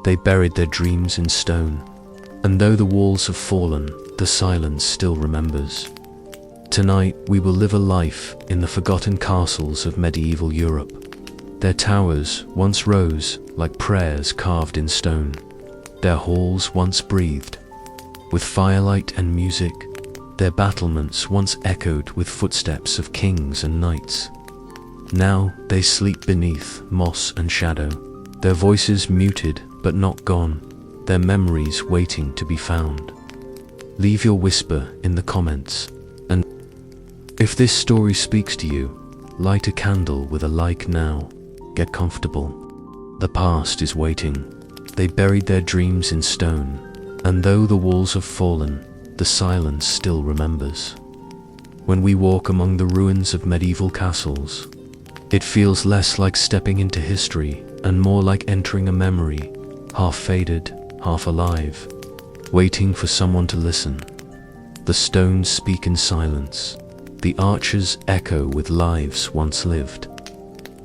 They buried their dreams in stone, and though the walls have fallen, the silence still remembers. Tonight we will live a life in the forgotten castles of medieval Europe. Their towers once rose like prayers carved in stone. Their halls once breathed with firelight and music. Their battlements once echoed with footsteps of kings and knights. Now they sleep beneath moss and shadow, their voices muted but not gone, their memories waiting to be found. Leave your whisper in the comments, and if this story speaks to you, light a candle with a like now. Get comfortable. The past is waiting. They buried their dreams in stone, and though the walls have fallen, the silence still remembers. When we walk among the ruins of medieval castles, it feels less like stepping into history and more like entering a memory, half faded, half alive, waiting for someone to listen. The stones speak in silence. The arches echo with lives once lived.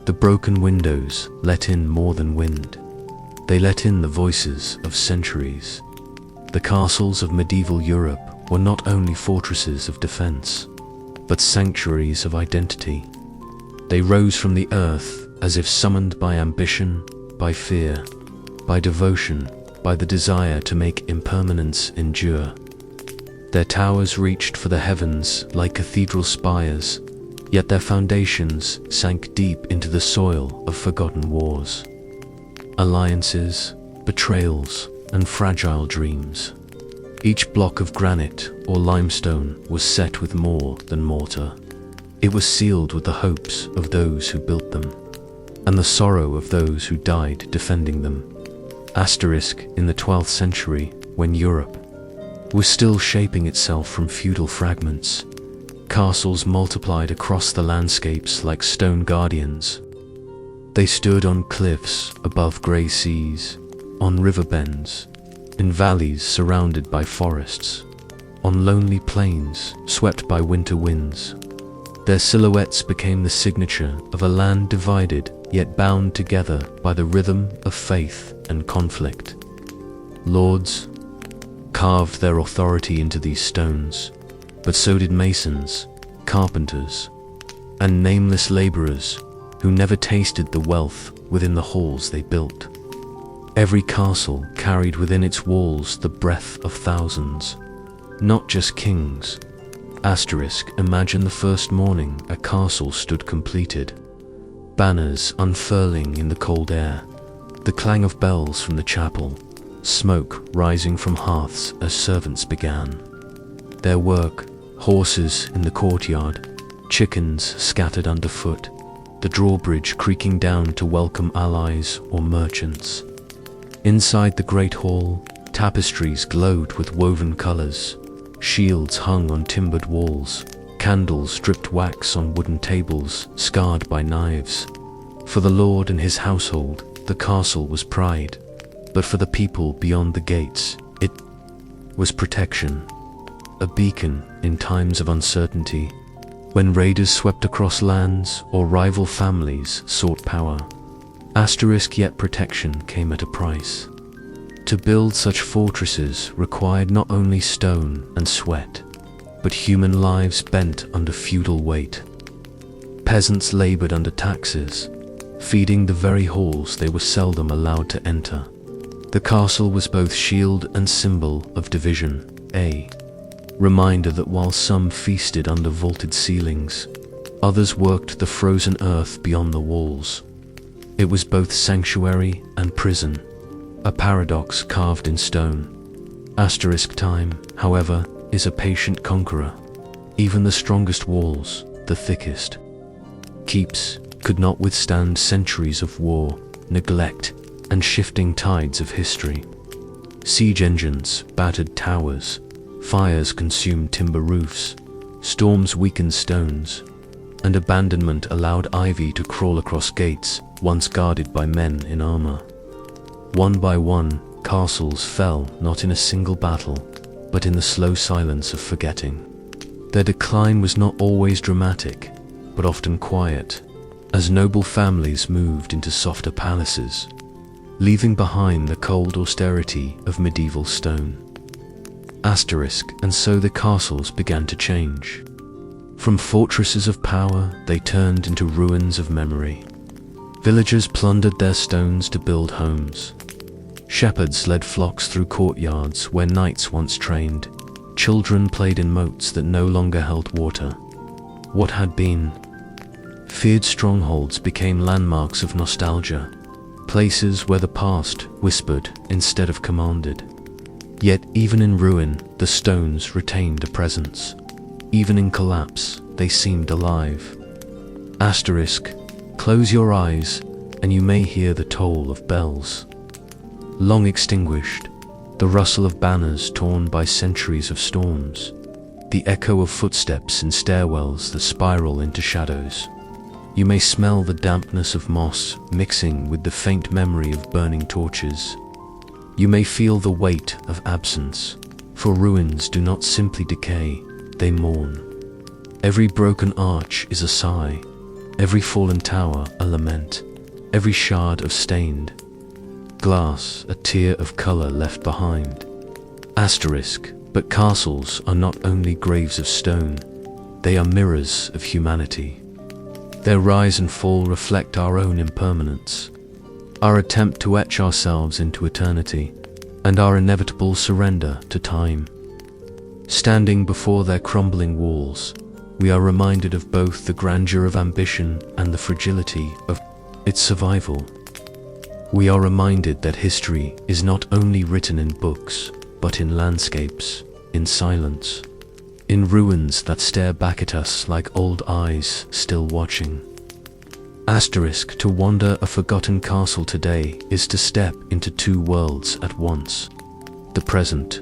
The broken windows let in more than wind. They let in the voices of centuries. The castles of medieval Europe were not only fortresses of defense, but sanctuaries of identity. They rose from the earth as if summoned by ambition, by fear, by devotion, by the desire to make impermanence endure. Their towers reached for the heavens like cathedral spires, yet their foundations sank deep into the soil of forgotten wars. Alliances, betrayals, and fragile dreams. Each block of granite or limestone was set with more than mortar. It was sealed with the hopes of those who built them, and the sorrow of those who died defending them. Asterisk in the 12th century, when Europe was still shaping itself from feudal fragments, castles multiplied across the landscapes like stone guardians. They stood on cliffs above grey seas, on river bends, in valleys surrounded by forests, on lonely plains swept by winter winds. Their silhouettes became the signature of a land divided yet bound together by the rhythm of faith and conflict. Lords carved their authority into these stones, but so did masons, carpenters, and nameless laborers who never tasted the wealth within the halls they built. Every castle carried within its walls the breath of thousands, not just kings. Asterisk, imagine the first morning a castle stood completed, banners unfurling in the cold air, the clang of bells from the chapel, smoke rising from hearths as servants began their work, horses in the courtyard, chickens scattered underfoot, the drawbridge creaking down to welcome allies or merchants. Inside the great hall, tapestries glowed with woven colors, shields hung on timbered walls, candles dripped wax on wooden tables scarred by knives. For the lord and his household, the castle was pride, but for the people beyond the gates, it was protection, a beacon in times of uncertainty, when raiders swept across lands or rival families sought power. Asterisk, yet protection came at a price. To build such fortresses required not only stone and sweat, but human lives bent under feudal weight. Peasants labored under taxes, feeding the very halls they were seldom allowed to enter. The castle was both shield and symbol of division, a reminder that while some feasted under vaulted ceilings, others worked the frozen earth beyond the walls. It was both sanctuary and prison, a paradox carved in stone. Asterisk, time, however, is a patient conqueror. Even the strongest walls, the thickest keeps, could not withstand centuries of war, neglect, and shifting tides of history. Siege engines battered towers, fires consumed timber roofs, storms weakened stones, and abandonment allowed ivy to crawl across gates once guarded by men in armor. One by one, castles fell not in a single battle, but in the slow silence of forgetting. Their decline was not always dramatic, but often quiet, as noble families moved into softer palaces. leaving behind the cold austerity of medieval stone. Asterisk, and so the castles began to change. From fortresses of power, they turned into ruins of memory. Villagers plundered their stones to build homes. Shepherds led flocks through courtyards where knights once trained. Children played in moats that no longer held water. What had been feared strongholds became landmarks of nostalgia, places where the past whispered instead of commanded. Yet even in ruin, the stones retained a presence. Even in collapse, they seemed alive. Asterisk, close your eyes, and you may hear the toll of bells. Long extinguished, the rustle of banners torn by centuries of storms, the echo of footsteps in stairwells that spiral into shadows. You may smell the dampness of moss mixing with the faint memory of burning torches. You may feel the weight of absence, for ruins do not simply decay, they mourn. Every broken arch is a sigh, every fallen tower a lament, every shard of stained glass a tear of color left behind. Asterisk, but castles are not only graves of stone, they are mirrors of humanity. Their rise and fall reflect our own impermanence, our attempt to etch ourselves into eternity, and our inevitable surrender to time. Standing before their crumbling walls, we are reminded of both the grandeur of ambition and the fragility of its survival. We are reminded that history is not only written in books, but in landscapes, in silence, in ruins that stare back at us like old eyes still watching. Asterisk, to wander a forgotten castle today is to step into two worlds at once. The present,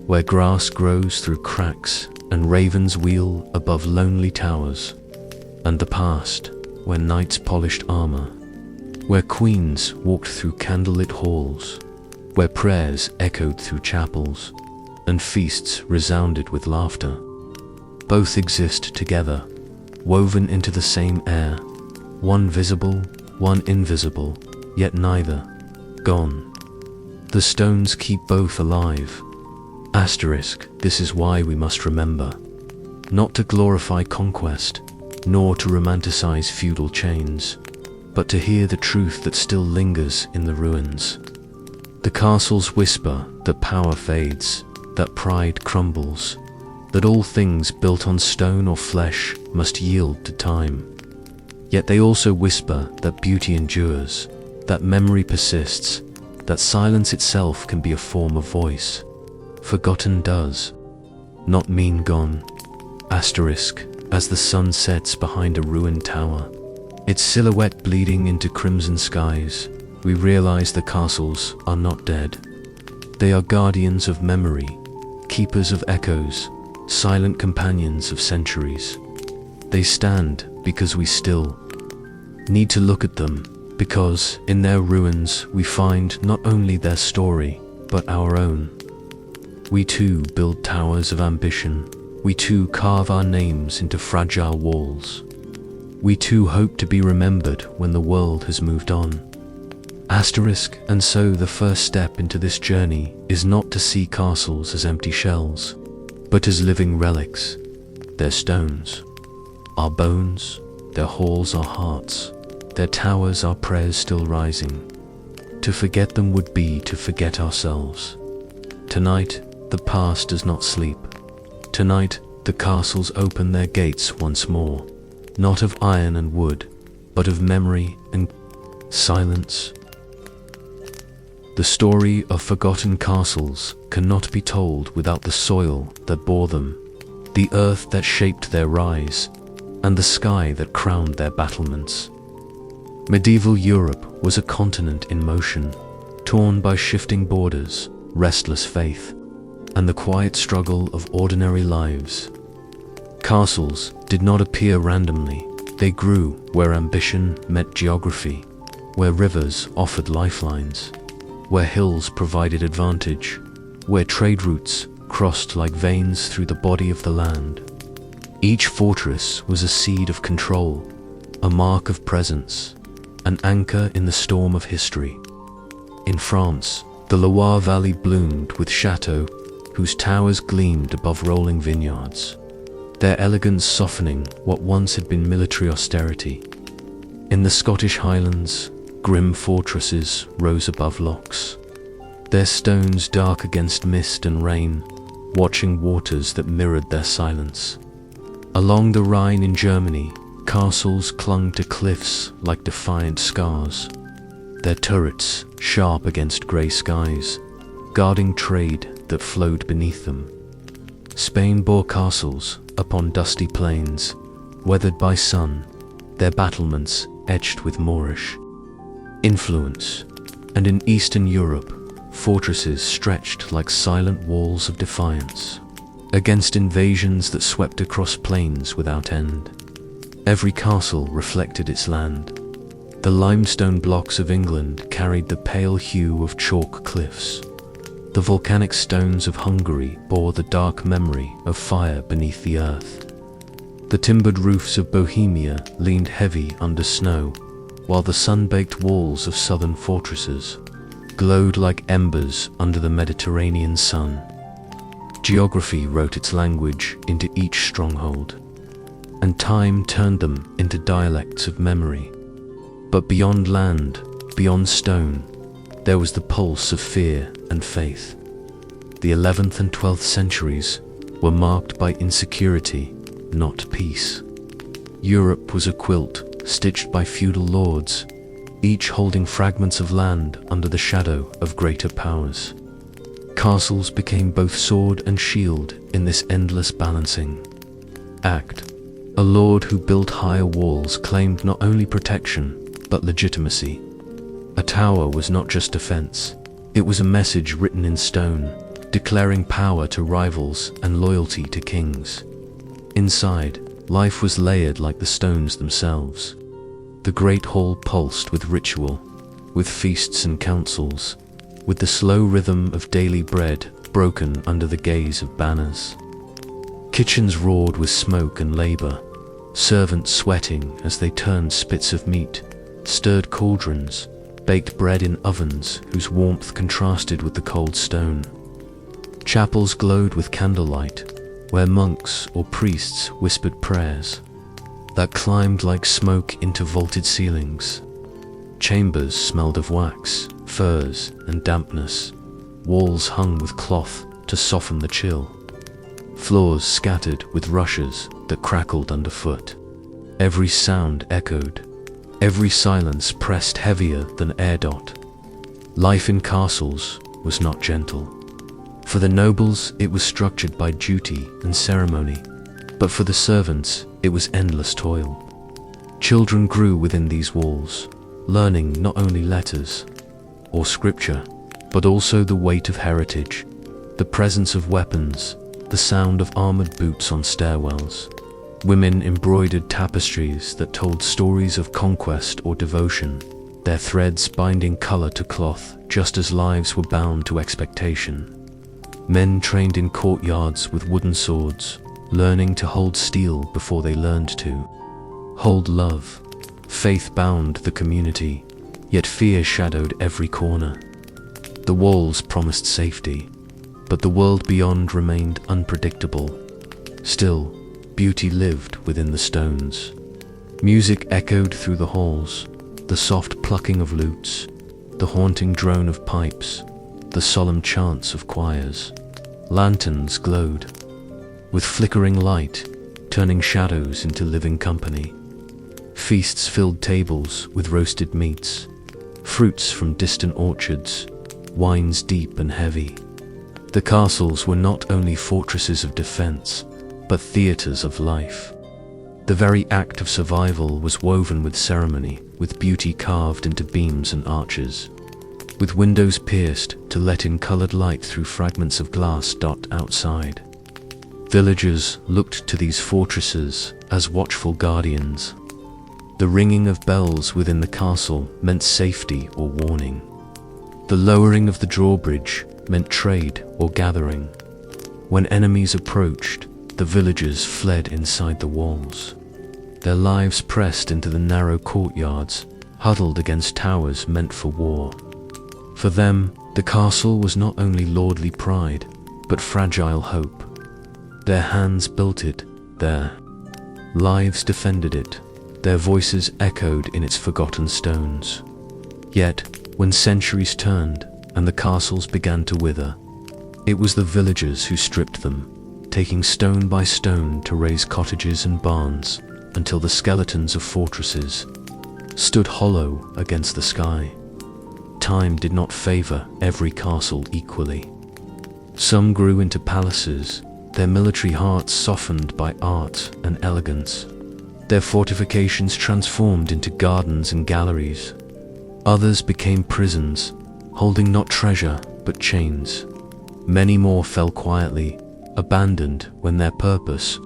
where grass grows through cracks and ravens wheel above lonely towers, and the past, where knights polished armor, where queens walked through candlelit halls, where prayers echoed through chapels, and feasts resounded with laughter. Both exist together, woven into the same air, one visible, one invisible, yet neither gone. The stones keep both alive. Asterisk, this is why we must remember, not to glorify conquest, nor to romanticize feudal chains, but to hear the truth that still lingers in the ruins. The castles whisper that power fades, that pride crumbles, that all things built on stone or flesh must yield to time. Yet they also whisper that beauty endures, that memory persists, that silence itself can be a form of voice. Forgotten does not mean gone. Asterisk, as the sun sets behind a ruined tower, its silhouette bleeding into crimson skies, we realize the castles are not dead. They are guardians of memory, keepers of echoes, silent companions of centuries. They stand because we still need to look at them, because in their ruins we find not only their story, but our own. We too build towers of ambition. We too carve our names into fragile walls. We too hope to be remembered when the world has moved on. Asterisk, and so the first step into this journey is not to see castles as empty shells, but as living relics. Their stones, our bones, their halls our hearts, their towers our prayers still rising. To forget them would be to forget ourselves. Tonight, the past does not sleep. Tonight, the castles open their gates once more, not of iron and wood, but of memory and silence. The story of forgotten castles cannot be told without the soil that bore them, the earth that shaped their rise, and the sky that crowned their battlements. Medieval Europe was a continent in motion, torn by shifting borders, restless faith, and the quiet struggle of ordinary lives. Castles did not appear randomly. They grew where ambition met geography, where rivers offered lifelines, where hills provided advantage, where trade routes crossed like veins through the body of the land. Each fortress was a seed of control, a mark of presence, an anchor in the storm of history. In France, the Loire Valley bloomed with chateaux whose towers gleamed above rolling vineyards, their elegance softening what once had been military austerity. In the Scottish Highlands, grim fortresses rose above lochs, their stones dark against mist and rain, watching waters that mirrored their silence. Along the Rhine in Germany, castles clung to cliffs like defiant scars, their turrets sharp against grey skies, guarding trade that flowed beneath them. Spain bore castles upon dusty plains, weathered by sun, their battlements etched with Moorish influence. And in Eastern Europe, fortresses stretched like silent walls of defiance, against invasions that swept across plains without end. Every castle reflected its land. The limestone blocks of England carried the pale hue of chalk cliffs. The volcanic stones of Hungary bore the dark memory of fire beneath the earth. The timbered roofs of Bohemia leaned heavy under snow, while the sun-baked walls of southern fortresses glowed like embers under the Mediterranean sun. Geography wrote its language into each stronghold, and time turned them into dialects of memory. But beyond land, beyond stone, there was the pulse of fear and faith. The 11th and 12th centuries were marked by insecurity, not peace. Europe was a quilt stitched by feudal lords, each holding fragments of land under the shadow of greater powers. Castles became both sword and shield in this endless balancing act. A lord who built higher walls claimed not only protection, but legitimacy. A tower was not just defense, it was a message written in stone, declaring power to rivals and loyalty to kings. Inside, life was layered like the stones themselves. The great hall pulsed with ritual, with feasts and councils, with the slow rhythm of daily bread broken under the gaze of banners. Kitchens roared with smoke and labor, servants sweating as they turned spits of meat, stirred cauldrons, baked bread in ovens whose warmth contrasted with the cold stone. Chapels glowed with candlelight, where monks or priests whispered prayers that climbed like smoke into vaulted ceilings. Chambers smelled of wax, furs, and dampness. Walls hung with cloth to soften the chill. Floors scattered with rushes that crackled underfoot. Every sound echoed. Every silence pressed heavier than air dot. Life in castles was not gentle. For the nobles, it was structured by duty and ceremony, but for the servants, it was endless toil. Children grew within these walls, learning not only letters or scripture, but also the weight of heritage, the presence of weapons, the sound of armored boots on stairwells. Women embroidered tapestries that told stories of conquest or devotion, their threads binding color to cloth just as lives were bound to expectation. Men trained in courtyards with wooden swords, learning to hold steel before they learned to hold love. Faith bound the community, yet fear shadowed every corner. The walls promised safety, but the world beyond remained unpredictable. Still, beauty lived within the stones. Music echoed through the halls, the soft plucking of lutes, the haunting drone of pipes, the solemn chants of choirs. Lanterns glowed, with flickering light, turning shadows into living company. Feasts filled tables with roasted meats, fruits from distant orchards, wines deep and heavy. The castles were not only fortresses of defense, but theaters of life. The very act of survival was woven with ceremony, with beauty carved into beams and arches, with windows pierced to let in colored light through fragments of glass dot outside. Villagers looked to these fortresses as watchful guardians. The ringing of bells within the castle meant safety or warning. The lowering of the drawbridge meant trade or gathering. When enemies approached, the villagers fled inside the walls. Their lives pressed into the narrow courtyards, huddled against towers meant for war. For them, the castle was not only lordly pride, but fragile hope. Their hands built it, their lives defended it, their voices echoed in its forgotten stones. Yet, when centuries turned and the castles began to wither, it was the villagers who stripped them, taking stone by stone to raise cottages and barns until the skeletons of fortresses stood hollow against the sky. Time did not favor every castle equally. Some grew into palaces, their military hearts softened by art and elegance, their fortifications transformed into gardens and galleries. Others became prisons, holding not treasure but chains. Many more fell quietly, abandoned when their purpose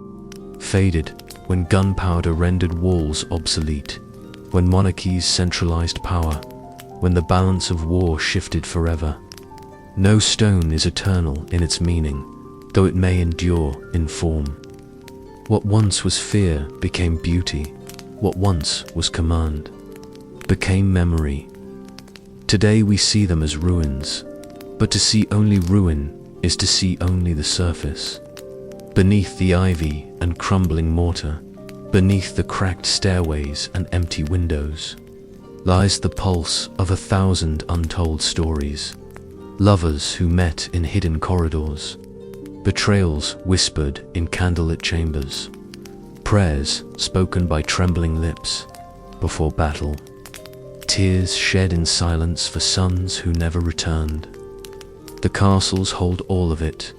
faded, when gunpowder rendered walls obsolete, when monarchies centralized power, when the balance of war shifted forever. No stone is eternal in its meaning, though it may endure in form. What once was fear became beauty. What once was command became memory. Today we see them as ruins, but to see only ruin is to see only the surface. Beneath the ivy and crumbling mortar, beneath the cracked stairways and empty windows, lies the pulse of 1,000 untold stories. Lovers who met in hidden corridors, betrayals whispered in candlelit chambers, prayers spoken by trembling lips before battle, tears shed in silence for sons who never returned. The castles hold all of it,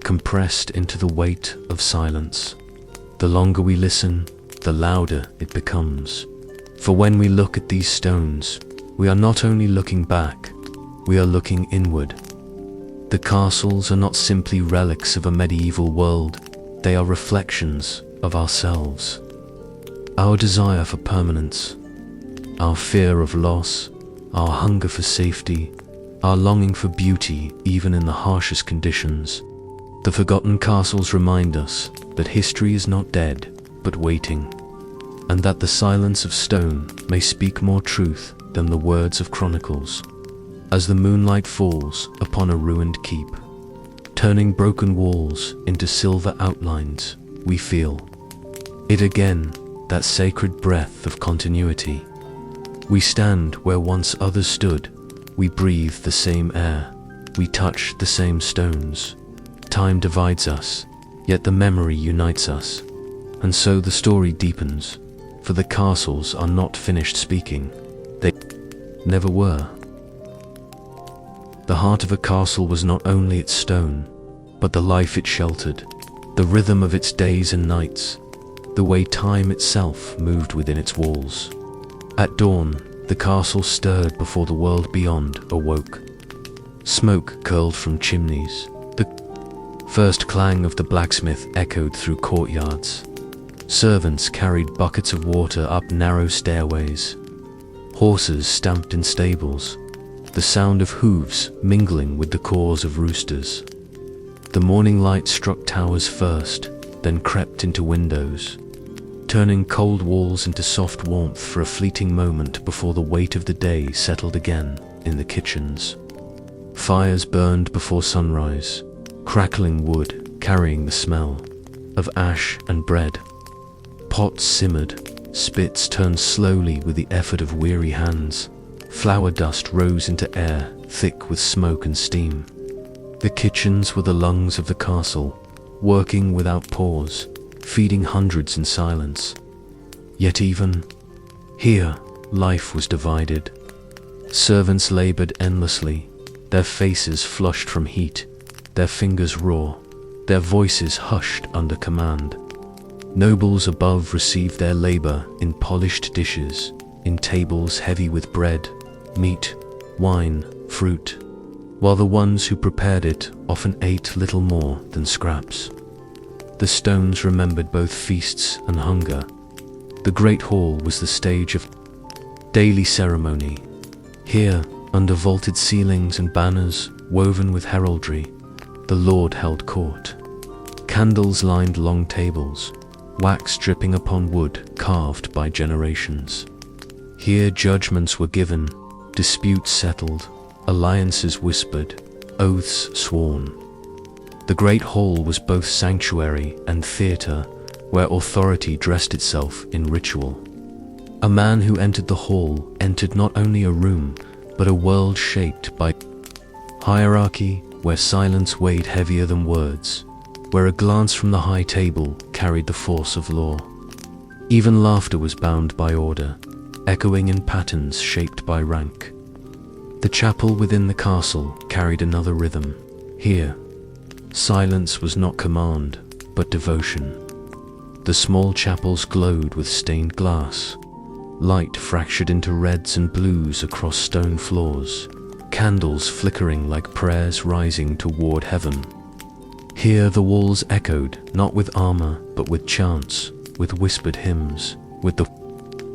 compressed into the weight of silence. The longer we listen, the louder it becomes. For when we look at these stones, we are not only looking back, we are looking inward. The castles are not simply relics of a medieval world, they are reflections of ourselves. Our desire for permanence, our fear of loss, our hunger for safety, our longing for beauty even in the harshest conditions. The forgotten castles remind us that history is not dead, but waiting, and that the silence of stone may speak more truth than the words of chronicles. As the moonlight falls upon a ruined keep, turning broken walls into silver outlines, we feel it again, that sacred breath of continuity. We stand where once others stood, we breathe the same air, we touch the same stones. Time divides us, yet the memory unites us, and so the story deepens, for the castles are not finished speaking. They never were. The heart of a castle was not only its stone, but the life it sheltered, the rhythm of its days and nights, the way time itself moved within its walls. At dawn, the castle stirred before the world beyond awoke. Smoke curled from chimneys. The first clang of the blacksmith echoed through courtyards. Servants carried buckets of water up narrow stairways. Horses stamped in stables, the sound of hooves mingling with the caws of roosters. The morning light struck towers first, then crept into windows, turning cold walls into soft warmth for a fleeting moment before the weight of the day settled again in the kitchens. Fires burned before sunrise, crackling wood carrying the smell of ash and bread. Pots simmered, spits turned slowly with the effort of weary hands. Flour dust rose into air, thick with smoke and steam. The kitchens were the lungs of the castle, working without pause, feeding hundreds in silence. Yet even here, life was divided. Servants labored endlessly, their faces flushed from heat, their fingers raw, their voices hushed under command. Nobles above received their labor in polished dishes, in tables heavy with bread, meat, wine, fruit, while the ones who prepared it often ate little more than scraps. The stones remembered both feasts and hunger. The great hall was the stage of daily ceremony. Here, under vaulted ceilings and banners woven with heraldry, the Lord held court. Candles lined long tables, wax dripping upon wood carved by generations. Here judgments were given, disputes settled, alliances whispered, oaths sworn. The great hall was both sanctuary and theatre, where authority dressed itself in ritual. A man who entered the hall entered not only a room, but a world shaped by hierarchy, where silence weighed heavier than words, where a glance from the high table carried the force of law. Even laughter was bound by order, echoing in patterns shaped by rank. The chapel within the castle carried another rhythm. Here, silence was not command, but devotion. The small chapels glowed with stained glass. Light fractured into reds and blues across stone floors, candles flickering like prayers rising toward heaven. Here the walls echoed, not with armor, but with chants, with whispered hymns, with the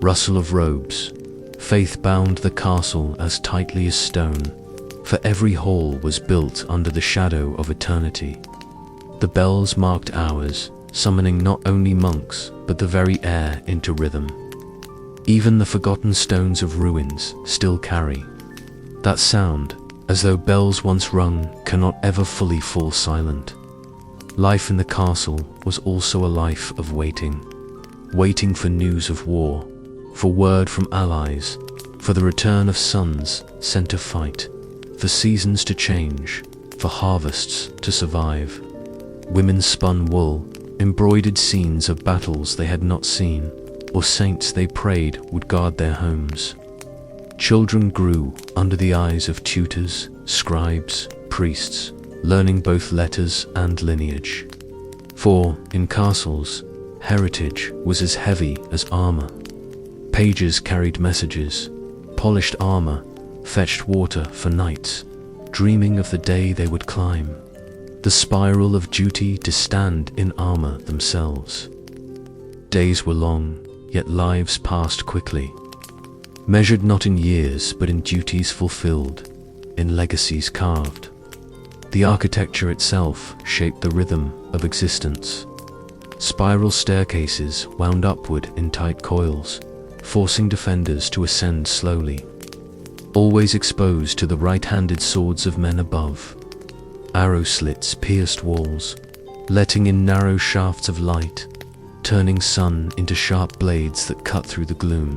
rustle of robes. Faith bound the castle as tightly as stone, for every hall was built under the shadow of eternity. The bells marked hours, summoning not only monks, but the very air into rhythm. Even the forgotten stones of ruins still carry that sound, as though bells once rung cannot ever fully fall silent. Life in the castle was also a life of waiting. Waiting for news of war, for word from allies, for the return of sons sent to fight, for seasons to change, for harvests to survive. Women spun wool, embroidered scenes of battles they had not seen, or saints they prayed would guard their homes. Children grew under the eyes of tutors, scribes, priests, learning both letters and lineage. For, in castles, heritage was as heavy as armor. Pages carried messages, polished armor, fetched water for knights, dreaming of the day they would climb the spiral of duty to stand in armor themselves. Days were long, yet lives passed quickly, measured not in years but in duties fulfilled, in legacies carved. The architecture itself shaped the rhythm of existence. Spiral staircases wound upward in tight coils, forcing defenders to ascend slowly, always exposed to the right-handed swords of men above. Arrow slits pierced walls, letting in narrow shafts of light, turning sun into sharp blades that cut through the gloom.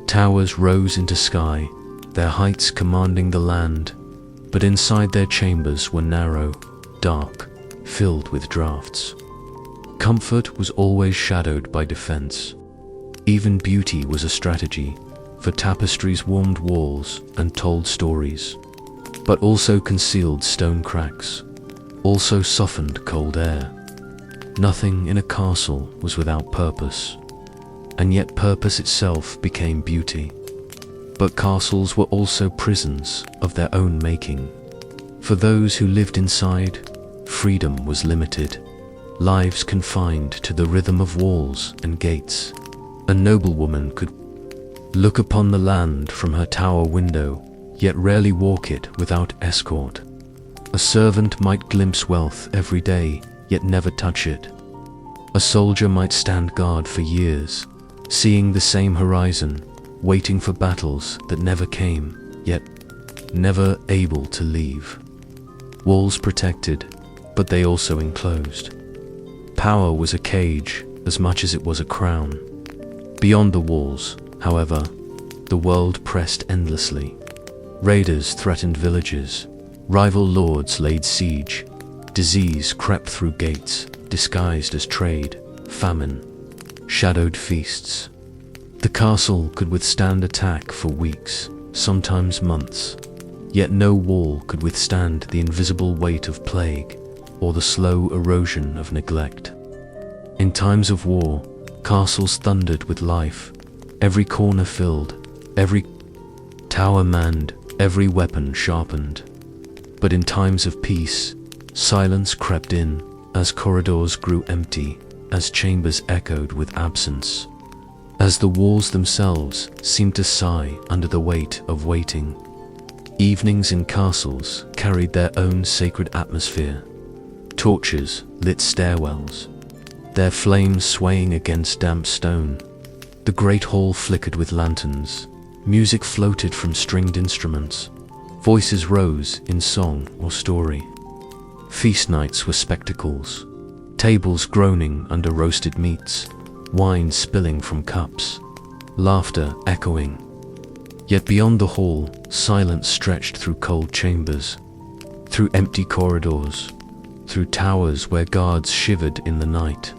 Towers rose into sky, their heights commanding the land, but inside their chambers were narrow, dark, filled with draughts. Comfort was always shadowed by defense. Even beauty was a strategy, for tapestries warmed walls and told stories, but also concealed stone cracks, also softened cold air. Nothing in a castle was without purpose, and yet purpose itself became beauty. But castles were also prisons of their own making. For those who lived inside, freedom was limited, lives confined to the rhythm of walls and gates. A noblewoman could look upon the land from her tower window, yet rarely walk it without escort. A servant might glimpse wealth every day, yet never touch it. A soldier might stand guard for years, seeing the same horizon, waiting for battles that never came, yet never able to leave. Walls protected, but they also enclosed. Power was a cage as much as it was a crown. Beyond the walls, however, the world pressed endlessly. Raiders threatened villages, rival lords laid siege, disease crept through gates, disguised as trade, famine, shadowed feasts. The castle could withstand attack for weeks, sometimes months, yet no wall could withstand the invisible weight of plague or the slow erosion of neglect. In times of war, castles thundered with life, every corner filled, every tower manned, every weapon sharpened. But in times of peace, silence crept in, as corridors grew empty, as chambers echoed with absence, as the walls themselves seemed to sigh under the weight of waiting. Evenings in castles carried their own sacred atmosphere. Torches lit stairwells, their flames swaying against damp stone. The great hall flickered with lanterns. Music floated from stringed instruments. Voices rose in song or story. Feast nights were spectacles, tables groaning under roasted meats, wine spilling from cups, laughter echoing. Yet beyond the hall, silence stretched through cold chambers, through empty corridors, through towers where guards shivered in the night.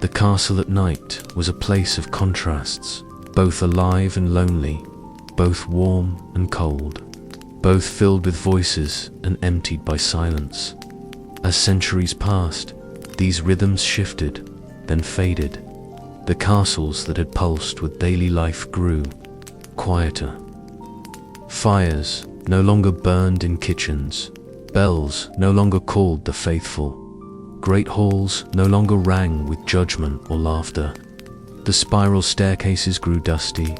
The castle at night was a place of contrasts, both alive and lonely, both warm and cold, both filled with voices and emptied by silence. As centuries passed, these rhythms shifted, then faded. The castles that had pulsed with daily life grew quieter. Fires no longer burned in kitchens, bells no longer called the faithful. Great halls no longer rang with judgment or laughter. The spiral staircases grew dusty,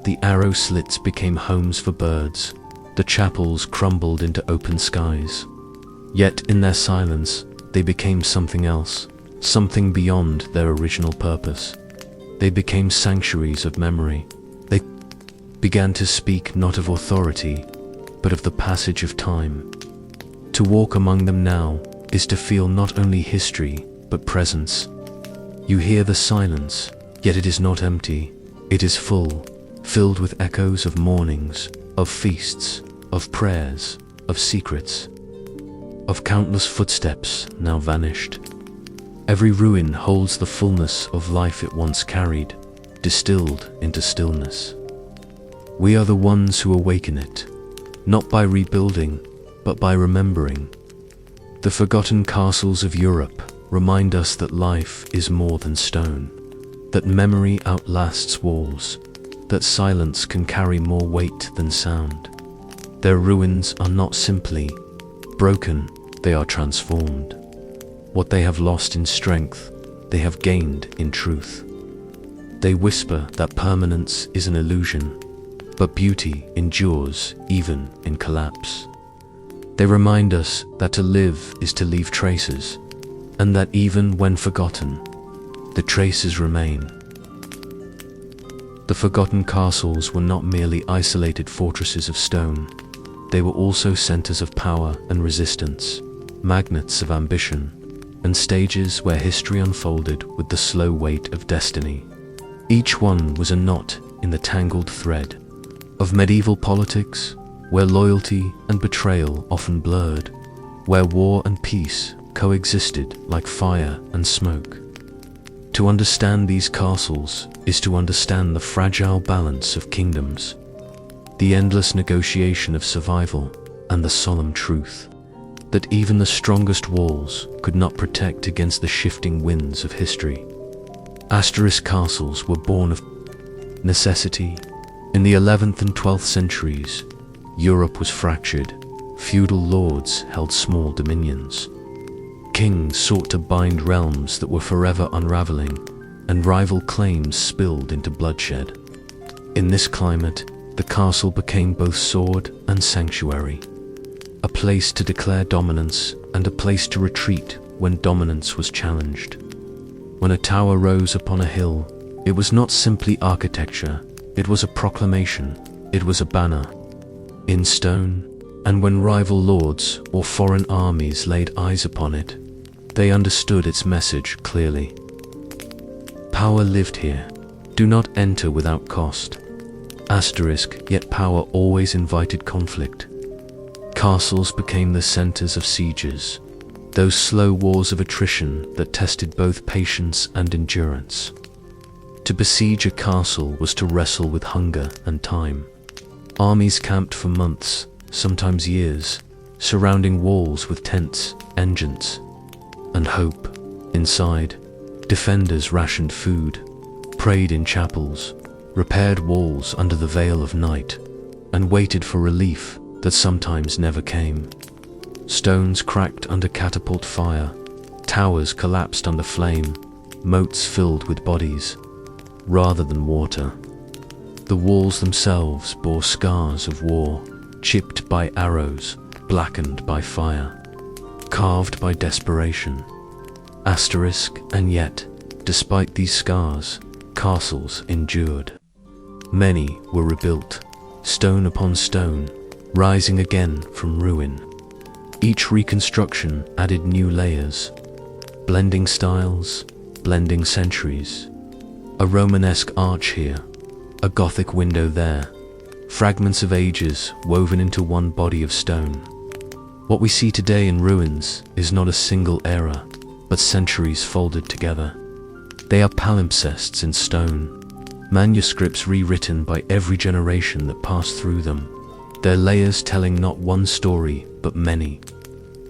the arrow slits became homes for birds, the chapels crumbled into open skies. Yet in their silence, they became something else, something beyond their original purpose. They became sanctuaries of memory. They began to speak not of authority, but of the passage of time. To walk among them now is to feel not only history, but presence. You hear the silence, yet it is not empty. It is full, filled with echoes of mornings, of feasts, of prayers, of secrets, of countless footsteps now vanished. Every ruin holds the fullness of life it once carried, distilled into stillness. We are the ones who awaken it, not by rebuilding, but by remembering. The forgotten castles of Europe remind us that life is more than stone, that memory outlasts walls, that silence can carry more weight than sound. Their ruins are not simply broken, they are transformed. What they have lost in strength, they have gained in truth. They whisper that permanence is an illusion, but beauty endures even in collapse. They remind us that to live is to leave traces, and that even when forgotten, the traces remain. The forgotten castles were not merely isolated fortresses of stone. They were also centers of power and resistance, magnets of ambition, and stages where history unfolded with the slow weight of destiny. Each one was a knot in the tangled thread of medieval politics, where loyalty and betrayal often blurred, where war and peace coexisted like fire and smoke. To understand these castles is to understand the fragile balance of kingdoms, the endless negotiation of survival, and the solemn truth that even the strongest walls could not protect against the shifting winds of history. Asterisk castles were born of necessity. In the 11th and 12th centuries, Europe was fractured. Feudal lords held small dominions. Kings sought to bind realms that were forever unraveling, and rival claims spilled into bloodshed. In this climate, the castle became both sword and sanctuary, a place to declare dominance and a place to retreat when dominance was challenged. When a tower rose upon a hill, it was not simply architecture, it was a proclamation, it was a banner, in stone, and when rival lords or foreign armies laid eyes upon it, they understood its message clearly. Power lived here. Do not enter without cost. Asterisk, yet power always invited conflict. Castles became the centers of sieges, those slow wars of attrition that tested both patience and endurance. To besiege a castle was to wrestle with hunger and time. Armies camped for months, sometimes years, surrounding walls with tents, engines, and hope. Inside, defenders rationed food, prayed in chapels, repaired walls under the veil of night, and waited for relief that sometimes never came. Stones cracked under catapult fire, towers collapsed under flame, moats filled with bodies, rather than water. The walls themselves bore scars of war, chipped by arrows, blackened by fire, carved by desperation. Asterisk, and yet, despite these scars, castles endured. Many were rebuilt, stone upon stone, rising again from ruin. Each reconstruction added new layers, blending styles, blending centuries. A Romanesque arch here, a Gothic window there, fragments of ages woven into one body of stone. What we see today in ruins is not a single era, but centuries folded together. They are palimpsests in stone, manuscripts rewritten by every generation that passed through them, their layers telling not one story, but many.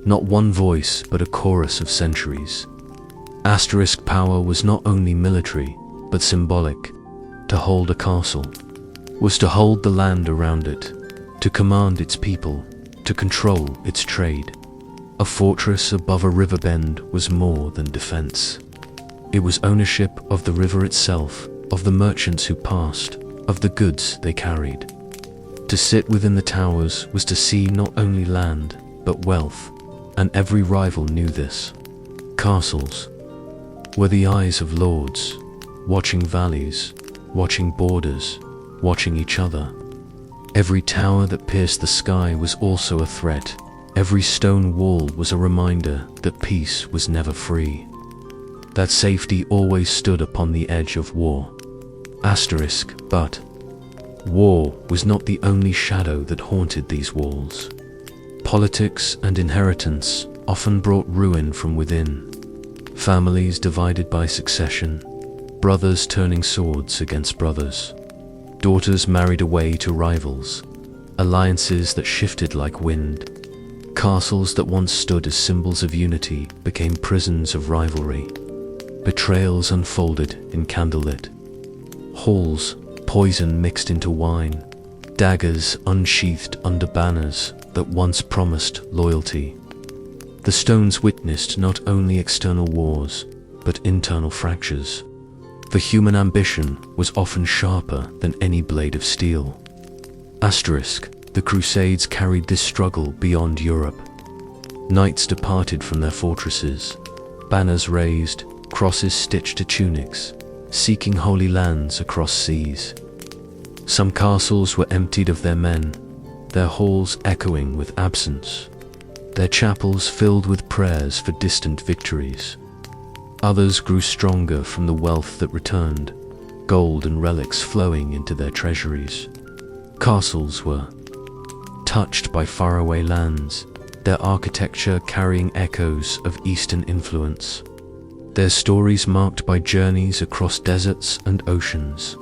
Not one voice, but a chorus of centuries. Asterisk power was not only military, but symbolic. To hold a castle was to hold the land around it, to command its people, to control its trade. A fortress above a river bend was more than defense. It was ownership of the river itself, of the merchants who passed, of the goods they carried. To sit within the towers was to see not only land, but wealth, and every rival knew this. Castles were the eyes of lords, watching valleys, watching borders, watching each other. Every tower that pierced the sky was also a threat. Every stone wall was a reminder that peace was never free, that safety always stood upon the edge of war. Asterisk, but war was not the only shadow that haunted these walls. Politics and inheritance often brought ruin from within. Families divided by succession, brothers turning swords against brothers, daughters married away to rivals, alliances that shifted like wind. Castles that once stood as symbols of unity became prisons of rivalry. Betrayals unfolded in candlelit halls, poison mixed into wine, daggers unsheathed under banners that once promised loyalty. The stones witnessed not only external wars, but internal fractures. The human ambition was often sharper than any blade of steel. Asterisk, the Crusades carried this struggle beyond Europe. Knights departed from their fortresses, banners raised, crosses stitched to tunics, seeking holy lands across seas. Some castles were emptied of their men, their halls echoing with absence, their chapels filled with prayers for distant victories. Others grew stronger from the wealth that returned, gold and relics flowing into their treasuries. Castles were touched by faraway lands, their architecture carrying echoes of Eastern influence, their stories marked by journeys across deserts and oceans.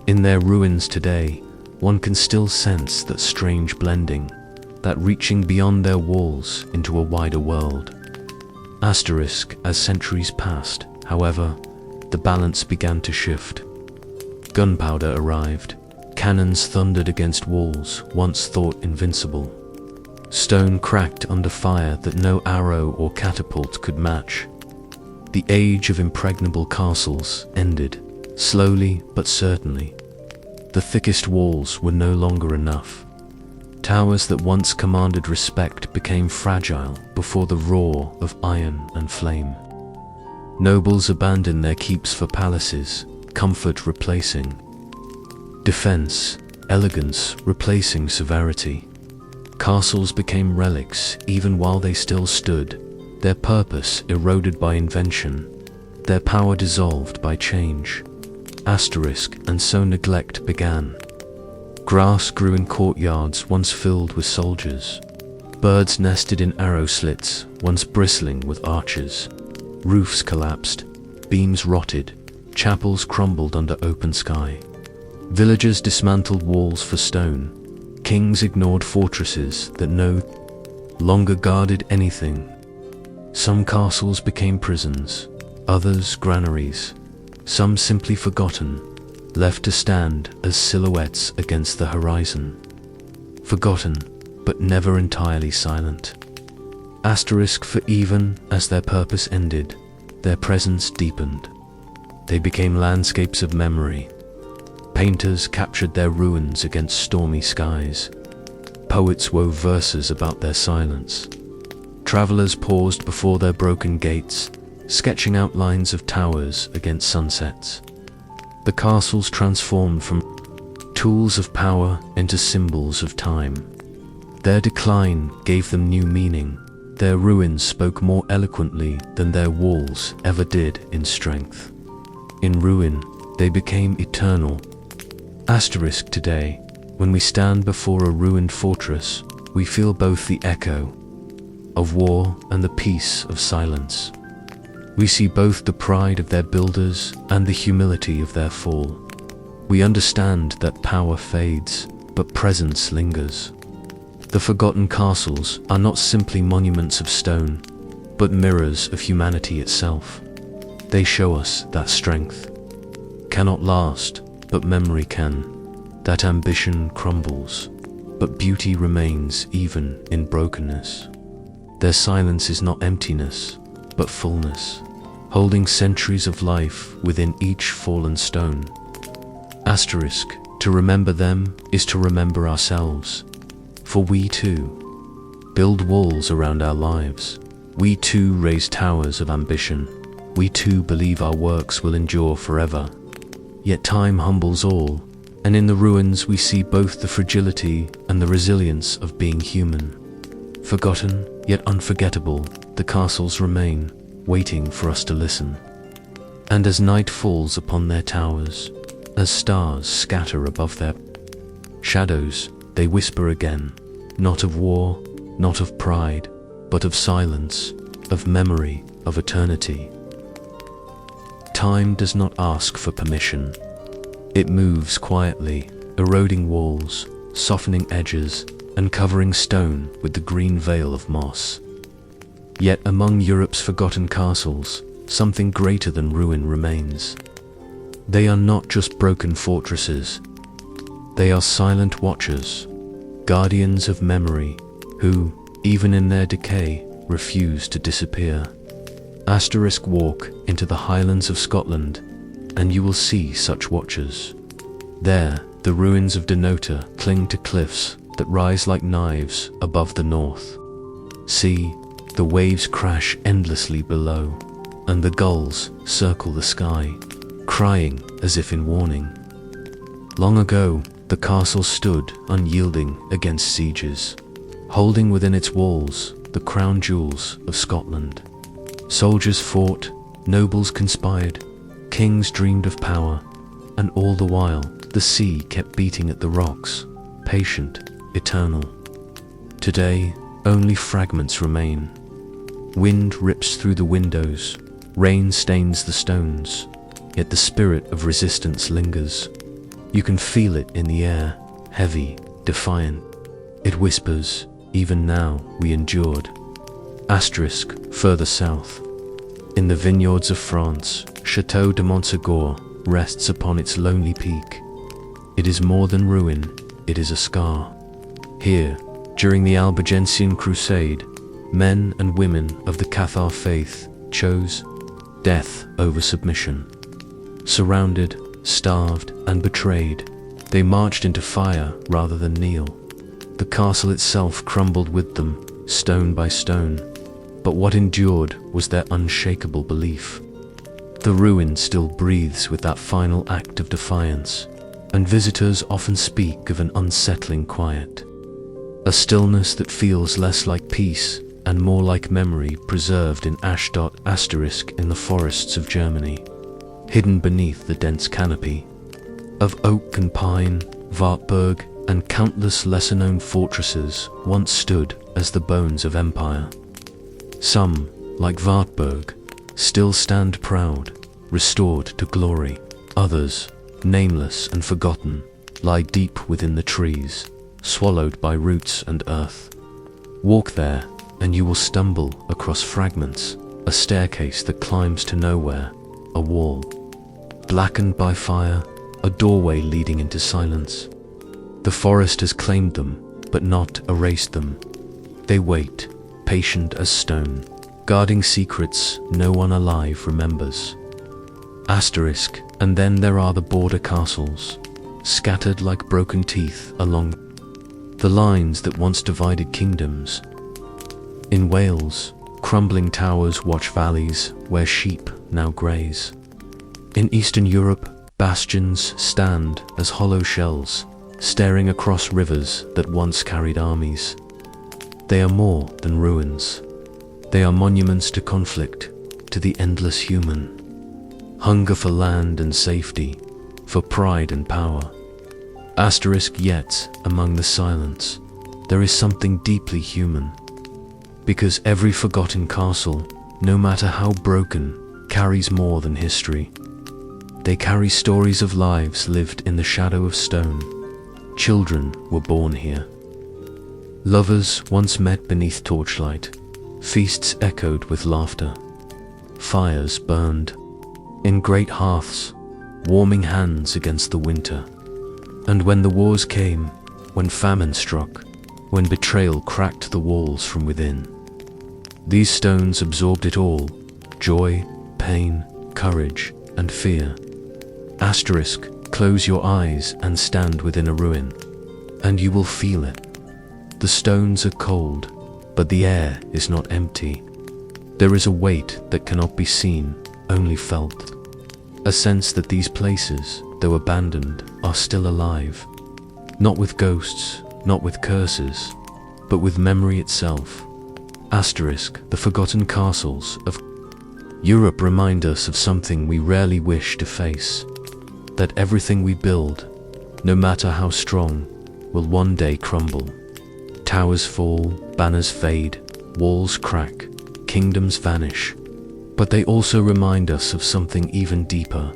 In their ruins today, one can still sense that strange blending, that reaching beyond their walls into a wider world. Asterisk, as centuries passed, however, the balance began to shift. Gunpowder arrived. Cannons thundered against walls once thought invincible. Stone cracked under fire that no arrow or catapult could match. The age of impregnable castles ended, slowly but certainly. The thickest walls were no longer enough. Towers that once commanded respect became fragile before the roar of iron and flame. Nobles abandoned their keeps for palaces, comfort replacing defense, elegance replacing severity. Castles became relics even while they still stood, their purpose eroded by invention, their power dissolved by change. Asterisk, and so neglect began. Grass grew in courtyards once filled with soldiers. Birds nested in arrow slits once bristling with archers. Roofs collapsed, beams rotted, chapels crumbled under open sky. Villagers dismantled walls for stone. Kings ignored fortresses that no longer guarded anything. Some castles became prisons, others granaries, some simply forgotten, left to stand as silhouettes against the horizon. Forgotten, but never entirely silent. Asterisk, for even as their purpose ended, their presence deepened. They became landscapes of memory. Painters captured their ruins against stormy skies. Poets wove verses about their silence. Travelers paused before their broken gates, sketching outlines of towers against sunsets. The castles transformed from tools of power into symbols of time. Their decline gave them new meaning. Their ruins spoke more eloquently than their walls ever did in strength. In ruin, they became eternal. Asterisk today, when we stand before a ruined fortress, we feel both the echo of war and the peace of silence. We see both the pride of their builders and the humility of their fall. We understand that power fades, but presence lingers. The forgotten castles are not simply monuments of stone, but mirrors of humanity itself. They show us that strength cannot last, but memory can. That ambition crumbles, but beauty remains even in brokenness. Their silence is not emptiness, but fullness, holding centuries of life within each fallen stone. Asterisk, to remember them is to remember ourselves. For we too build walls around our lives. We too raise towers of ambition. We too believe our works will endure forever. Yet time humbles all, and in the ruins we see both the fragility and the resilience of being human. Forgotten, yet unforgettable, the castles remain, waiting for us to listen. And as night falls upon their towers, as stars scatter above their shadows, they whisper again, not of war, not of pride, but of silence, of memory, of eternity. Time does not ask for permission. It moves quietly, eroding walls, softening edges, and covering stone with the green veil of moss. Yet among Europe's forgotten castles, something greater than ruin remains. They are not just broken fortresses. They are silent watchers, guardians of memory, who, even in their decay, refuse to disappear. Asterisk, walk into the highlands of Scotland, and you will see such watchers. There, the ruins of Denota cling to cliffs that rise like knives above the north. See, the waves crash endlessly below, and the gulls circle the sky, crying as if in warning. Long ago, the castle stood unyielding against sieges, holding within its walls the crown jewels of Scotland. Soldiers fought, nobles conspired, kings dreamed of power, and all the while the sea kept beating at the rocks, patient, eternal. Today, only fragments remain. Wind rips through the windows, rain stains the stones, yet the spirit of resistance lingers. You can feel it in the air, heavy, defiant. It whispers, even now we endured. Asterisk, further south. In the vineyards of France, Chateau de Montségur rests upon its lonely peak. It is more than ruin, it is a scar. Here, during the Albigensian Crusade, men and women of the Cathar faith chose death over submission. Surrounded, starved, and betrayed, they marched into fire rather than kneel. The castle itself crumbled with them, stone by stone, but what endured was their unshakable belief. The ruin still breathes with that final act of defiance, and visitors often speak of an unsettling quiet, a stillness that feels less like peace and more like memory preserved in ashdot asterisk in the forests of Germany, hidden beneath the dense canopy of oak and pine. Wartburg and countless lesser-known fortresses once stood as the bones of empire. Some, like Wartburg, still stand proud, restored to glory. Others, nameless and forgotten, lie deep within the trees, swallowed by roots and earth. Walk there, and you will stumble across fragments, a staircase that climbs to nowhere, a wall blackened by fire, a doorway leading into silence. The forest has claimed them, but not erased them. They wait, patient as stone, guarding secrets no one alive remembers. Asterisk, and then there are the border castles, scattered like broken teeth along the lines that once divided kingdoms. In Wales, crumbling towers watch valleys where sheep now graze. In Eastern Europe, bastions stand as hollow shells, staring across rivers that once carried armies. they are more than ruins. They are monuments to conflict, to the endless human. Hunger for land and safety, for pride and power. Yet, among the silence, there is something deeply human. Because every forgotten castle, no matter how broken, carries more than history. They carry stories of lives lived in the shadow of stone. Children were born here. Lovers once met beneath torchlight. Feasts echoed with laughter. Fires burned in great hearths, warming hands against the winter. And when the wars came, when famine struck, when betrayal cracked the walls from within, these stones absorbed it all: joy, pain, courage, and fear. Close your eyes and stand within a ruin, and you will feel it. The stones are cold, but the air is not empty. There is a weight that cannot be seen, only felt. A sense that these places, though abandoned, are still alive. Not with ghosts, not with curses, but with memory itself. The forgotten castles of Europe remind us of something we rarely wish to face. That everything we build, no matter how strong, will one day crumble. Towers fall, banners fade, walls crack, kingdoms vanish. But they also remind us of something even deeper.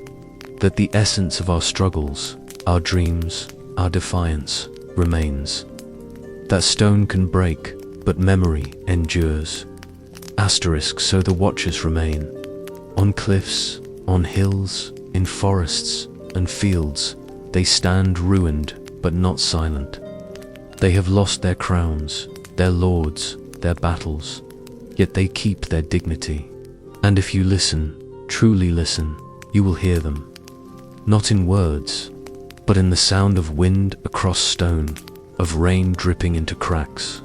That the essence of our struggles, our dreams, our defiance, remains. That stone can break, but memory endures. So the watchers remain. On cliffs, on hills, in forests and fields, they stand ruined, but not silent. They have lost their crowns, their lords, their battles, yet they keep their dignity. And if you listen, truly listen, you will hear them. Not in words, but in the sound of wind across stone, of rain dripping into cracks,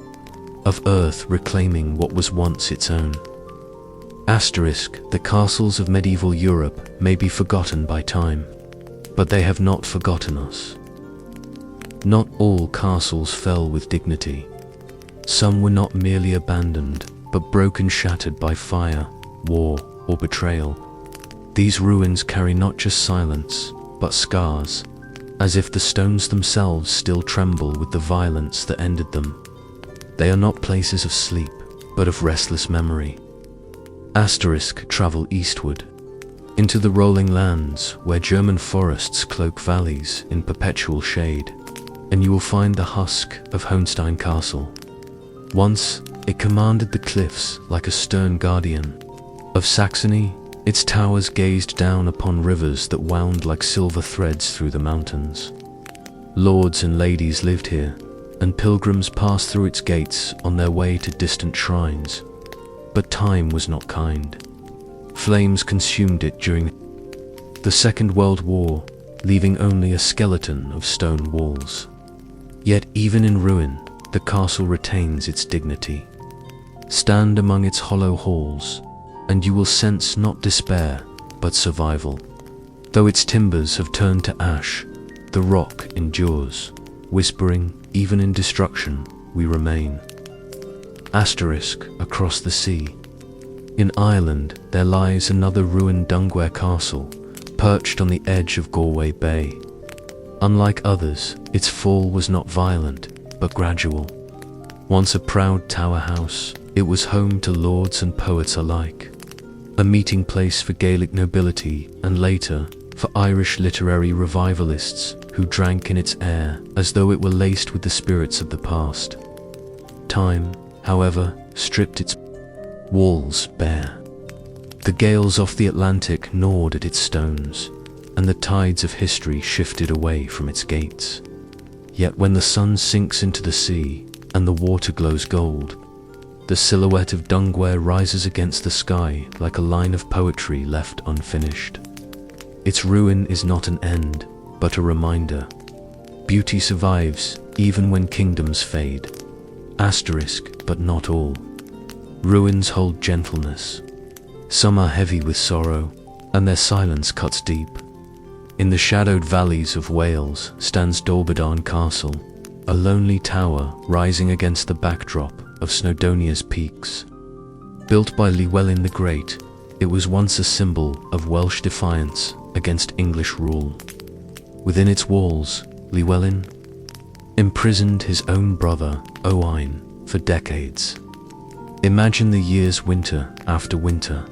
of earth reclaiming what was once its own. The castles of medieval Europe may be forgotten by time, but they have not forgotten us. Not all castles fell with dignity. Some were not merely abandoned, but broken, shattered by fire, war, or betrayal. These ruins carry not just silence, but scars, as if the stones themselves still tremble with the violence that ended them. They are not places of sleep, but of restless memory. Travel eastward, into the rolling lands where German forests cloak valleys in perpetual shade, and you will find the husk of Hohenstein Castle. Once, it commanded the cliffs like a stern guardian. Of Saxony, its towers gazed down upon rivers that wound like silver threads through the mountains. Lords and ladies lived here, and pilgrims passed through its gates on their way to distant shrines. But time was not kind. Flames consumed it during the Second World War, leaving only a skeleton of stone walls. Yet even in ruin, the castle retains its dignity. Stand among its hollow halls, and you will sense not despair, but survival. Though its timbers have turned to ash, the rock endures, whispering, even in destruction, we remain. Across the sea. In Ireland, there lies another ruined Dunguair castle, perched on the edge of Galway Bay. Unlike others, its fall was not violent, but gradual. Once a proud tower house, it was home to lords and poets alike. A meeting place for Gaelic nobility, and later, for Irish literary revivalists who drank in its air as though it were laced with the spirits of the past. Time, however, stripped its walls bare. The gales off the Atlantic gnawed at its stones, and the tides of history shifted away from its gates. Yet when the sun sinks into the sea, and the water glows gold, the silhouette of Dunguair rises against the sky like a line of poetry left unfinished. Its ruin is not an end, but a reminder. Beauty survives even when kingdoms fade. But not all. Ruins hold gentleness. Some are heavy with sorrow, and their silence cuts deep. In the shadowed valleys of Wales stands Dolbadarn Castle, a lonely tower rising against the backdrop of Snowdonia's peaks. Built by Llywelyn the Great, it was once a symbol of Welsh defiance against English rule. Within its walls, Llywelyn imprisoned his own brother, Owain, for decades. Imagine the years winter after winter,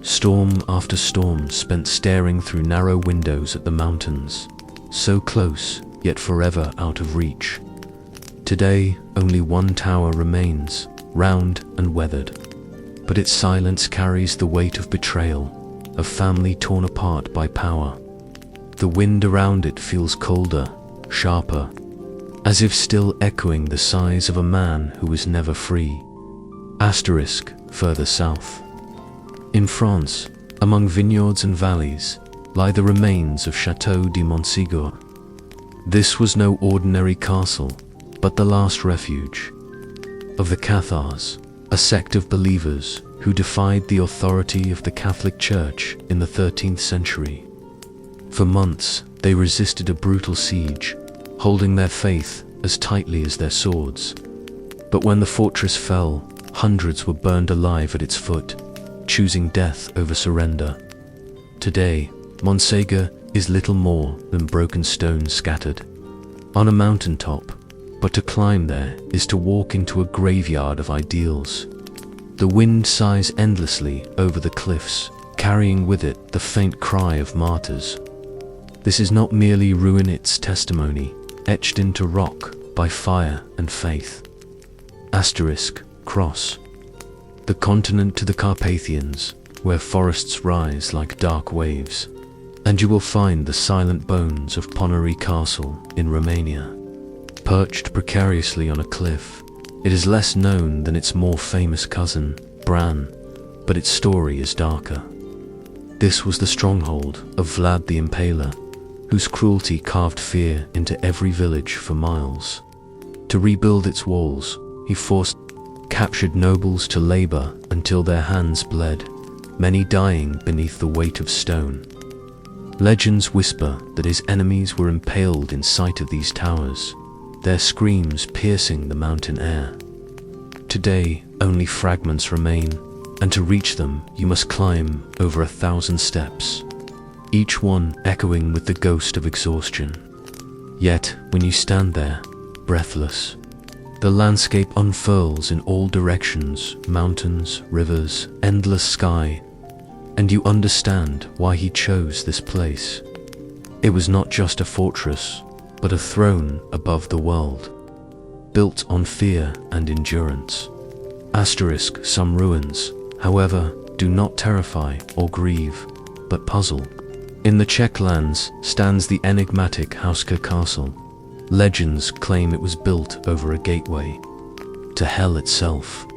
storm after storm spent staring through narrow windows at the mountains, so close yet forever out of reach. Today, only one tower remains, round and weathered, but its silence carries the weight of betrayal, of family torn apart by power. The wind around it feels colder, sharper, as if still echoing the sighs of a man who was never free. Asterisk further south. In France, among vineyards and valleys, lie the remains of Chateau de Montségur. This was no ordinary castle, but the last refuge of the Cathars, a sect of believers who defied the authority of the Catholic Church in the 13th century. For months, they resisted a brutal siege, holding their faith as tightly as their swords. But when the fortress fell, hundreds were burned alive at its foot, choosing death over surrender. Today, Montségur is little more than broken stones scattered on a mountaintop, but to climb there is to walk into a graveyard of ideals. The wind sighs endlessly over the cliffs, carrying with it the faint cry of martyrs. This is not merely ruin, it's testimony, etched into rock by fire and faith. Asterisk cross. The continent to the Carpathians, where forests rise like dark waves, and you will find the silent bones of Ponary Castle in Romania. Perched precariously on a cliff, it is less known than its more famous cousin, Bran, but its story is darker. This was the stronghold of Vlad the Impaler, whose cruelty carved fear into every village for miles. To rebuild its walls, he forced captured nobles to labor until their hands bled, many dying beneath the weight of stone. Legends whisper that his enemies were impaled in sight of these towers, their screams piercing the mountain air. Today, only fragments remain, and to reach them, you must climb over 1,000 steps, each one echoing with the ghost of exhaustion. Yet, when you stand there, breathless, the landscape unfurls in all directions, mountains, rivers, endless sky, and you understand why he chose this place. It was not just a fortress, but a throne above the world, built on fear and endurance. Asterisk some ruins, however, do not terrify or grieve, but puzzle. In the Czech lands stands the enigmatic Hauska Castle. Legends claim it was built over a gateway to hell itself.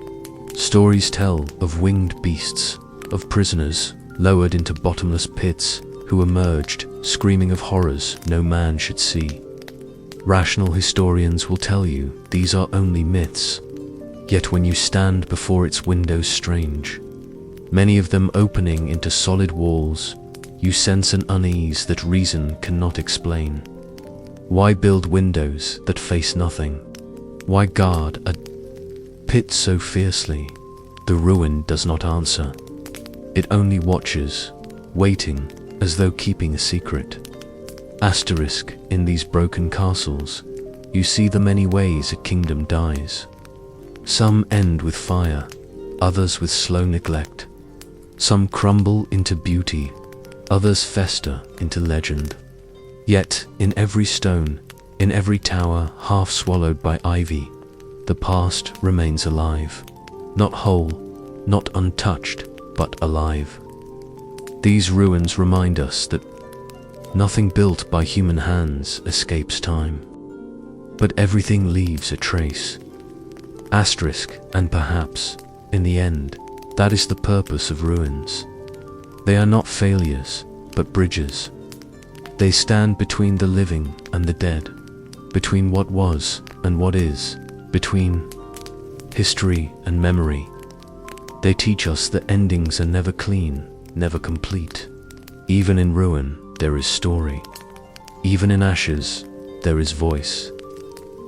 Stories tell of winged beasts, of prisoners lowered into bottomless pits who emerged screaming of horrors no man should see. Rational historians will tell you these are only myths, yet when you stand before its windows strange, many of them opening into solid walls, you sense an unease that reason cannot explain. Why build windows that face nothing? Why guard a pit so fiercely? The ruin does not answer. It only watches, waiting as though keeping a secret. Asterisk in these broken castles, you see the many ways a kingdom dies. Some end with fire, others with slow neglect. Some crumble into beauty, others fester into legend. Yet, in every stone, in every tower half swallowed by ivy, the past remains alive. Not whole, not untouched, but alive. These ruins remind us that nothing built by human hands escapes time, but everything leaves a trace. Asterisk, and perhaps, in the end, that is the purpose of ruins. They are not failures, but bridges. They stand between the living and the dead, between what was and what is, between history and memory. They teach us that endings are never clean, never complete. Even in ruin, there is story. Even in ashes, there is voice.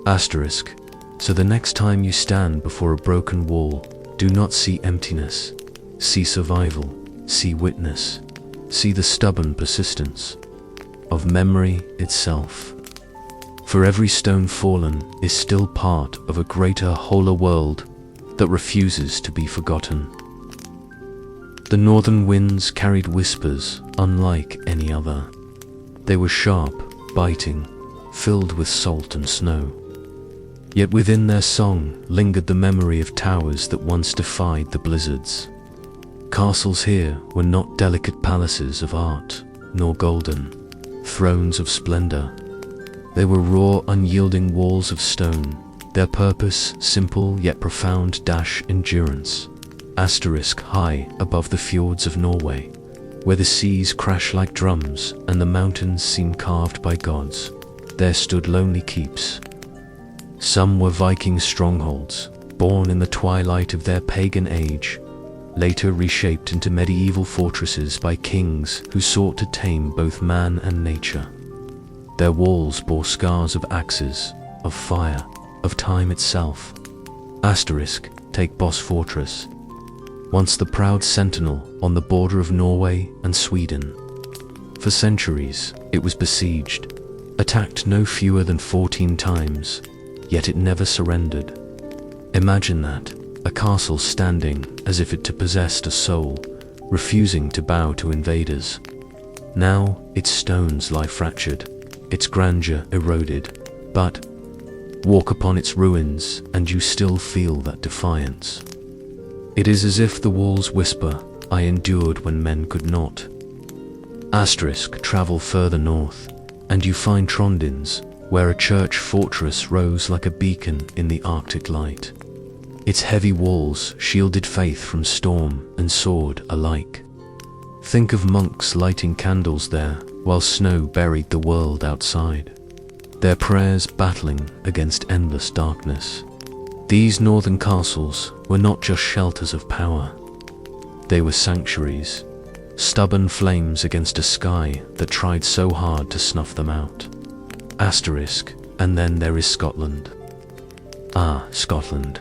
Asterisk, So the next time you stand before a broken wall, do not see emptiness. See survival. See witness. See the stubborn persistence of memory itself. For every stone fallen is still part of a greater, wholer world that refuses to be forgotten. The northern winds carried whispers unlike any other. They were sharp, biting, filled with salt and snow. Yet within their song lingered the memory of towers that once defied the blizzards. Castles here were not delicate palaces of art, nor golden thrones of splendor. They were raw, unyielding walls of stone, their purpose simple yet profound: endurance. High above the fjords of Norway, where the seas crash like drums and the mountains seem carved by gods, there stood lonely keeps. Some were Viking strongholds, born in the twilight of their pagan age, later reshaped into medieval fortresses by kings who sought to tame both man and nature. Their walls bore scars of axes, of fire, of time itself. Take Boss Fortress, once the proud sentinel on the border of Norway and Sweden. For centuries, it was besieged, attacked no fewer than 14 times, yet it never surrendered. Imagine that, a castle standing as if it possessed a soul, refusing to bow to invaders. Now, its stones lie fractured, its grandeur eroded, but walk upon its ruins and you still feel that defiance. It is as if the walls whisper, "I endured when men could not." Travel further north, and you find Trondins, where a church fortress rose like a beacon in the Arctic light. Its heavy walls shielded faith from storm and sword alike. Think of monks lighting candles there while snow buried the world outside, their prayers battling against endless darkness. These northern castles were not just shelters of power. They were sanctuaries, stubborn flames against a sky that tried so hard to snuff them out. And then there is Scotland. Scotland,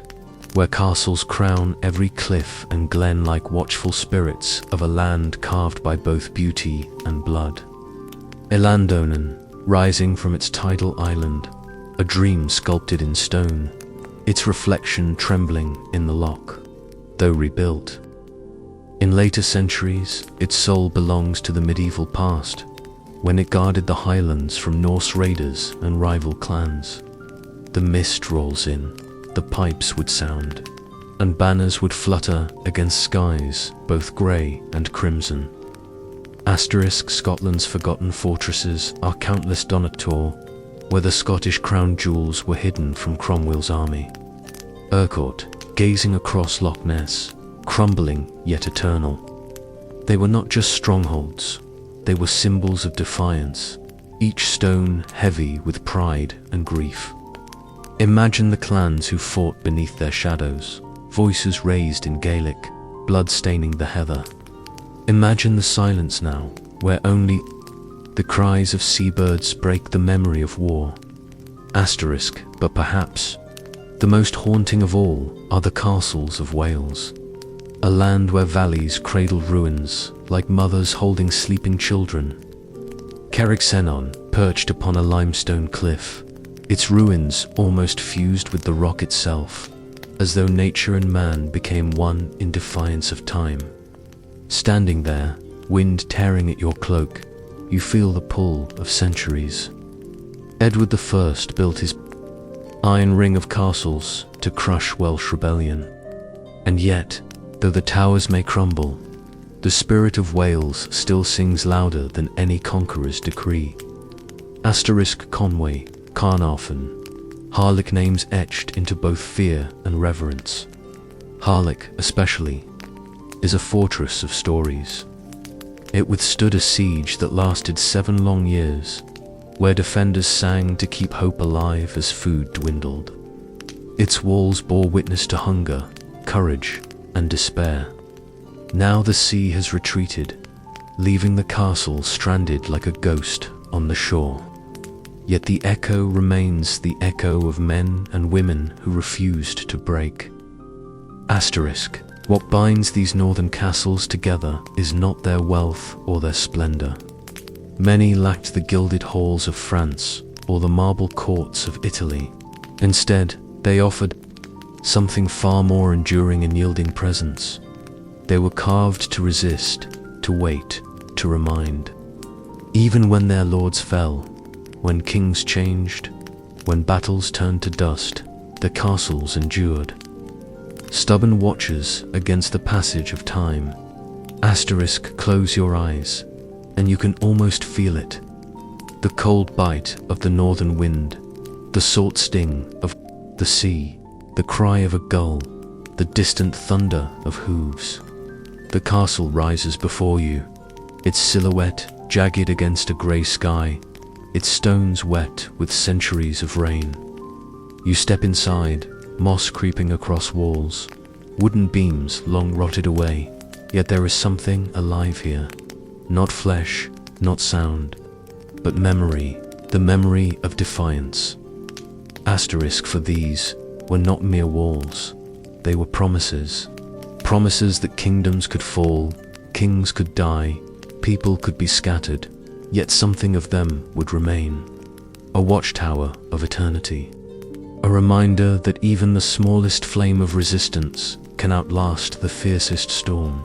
where castles crown every cliff and glen like watchful spirits of a land carved by both beauty and blood. Elandonan, rising from its tidal island, a dream sculpted in stone, its reflection trembling in the loch, though rebuilt. In later centuries, its soul belongs to the medieval past, when it guarded the highlands from Norse raiders and rival clans. The mist rolls in, the pipes would sound, and banners would flutter against skies both grey and crimson. Scotland's forgotten fortresses are countless Donator, where the Scottish crown jewels were hidden from Cromwell's army. Urquhart, gazing across Loch Ness, crumbling yet eternal. They were not just strongholds, they were symbols of defiance, each stone heavy with pride and grief. Imagine the clans who fought beneath their shadows, voices raised in Gaelic, blood staining the heather. Imagine the silence now, where only the cries of seabirds break the memory of war. But perhaps the most haunting of all are the castles of Wales, a land where valleys cradle ruins like mothers holding sleeping children. Carricksennon, perched upon a limestone cliff, its ruins almost fused with the rock itself, as though nature and man became one in defiance of time. Standing there, wind tearing at your cloak, you feel the pull of centuries. Edward I built his iron ring of castles to crush Welsh rebellion. And yet, though the towers may crumble, the spirit of Wales still sings louder than any conqueror's decree. Conway, Carnarvon, Harlech names etched into both fear and reverence. Harlech, especially, is a fortress of stories. It withstood a siege that lasted 7 long years, where defenders sang to keep hope alive as food dwindled. Its walls bore witness to hunger, courage, and despair. Now the sea has retreated, leaving the castle stranded like a ghost on the shore. Yet the echo remains the echo of men and women who refused to break. Asterisk. What binds these northern castles together is not their wealth or their splendor. Many lacked the gilded halls of France or the marble courts of Italy. Instead, they offered something far more enduring and yielding presence. They were carved to resist, to wait, to remind. Even when their lords fell, when kings changed, when battles turned to dust, the castles endured. Stubborn watchers against the passage of time. Asterisk. Close your eyes, and you can almost feel it. The cold bite of the northern wind, the salt sting of the sea, the cry of a gull, the distant thunder of hooves. The castle rises before you, its silhouette jagged against a grey sky, its stones wet with centuries of rain. You step inside, moss creeping across walls, wooden beams long rotted away, yet there is something alive here. Not flesh, not sound, but memory, the memory of defiance. Asterisk. For these were not mere walls, they were promises. Promises that kingdoms could fall, kings could die, people could be scattered, yet something of them would remain. A watchtower of eternity. A reminder that even the smallest flame of resistance can outlast the fiercest storm.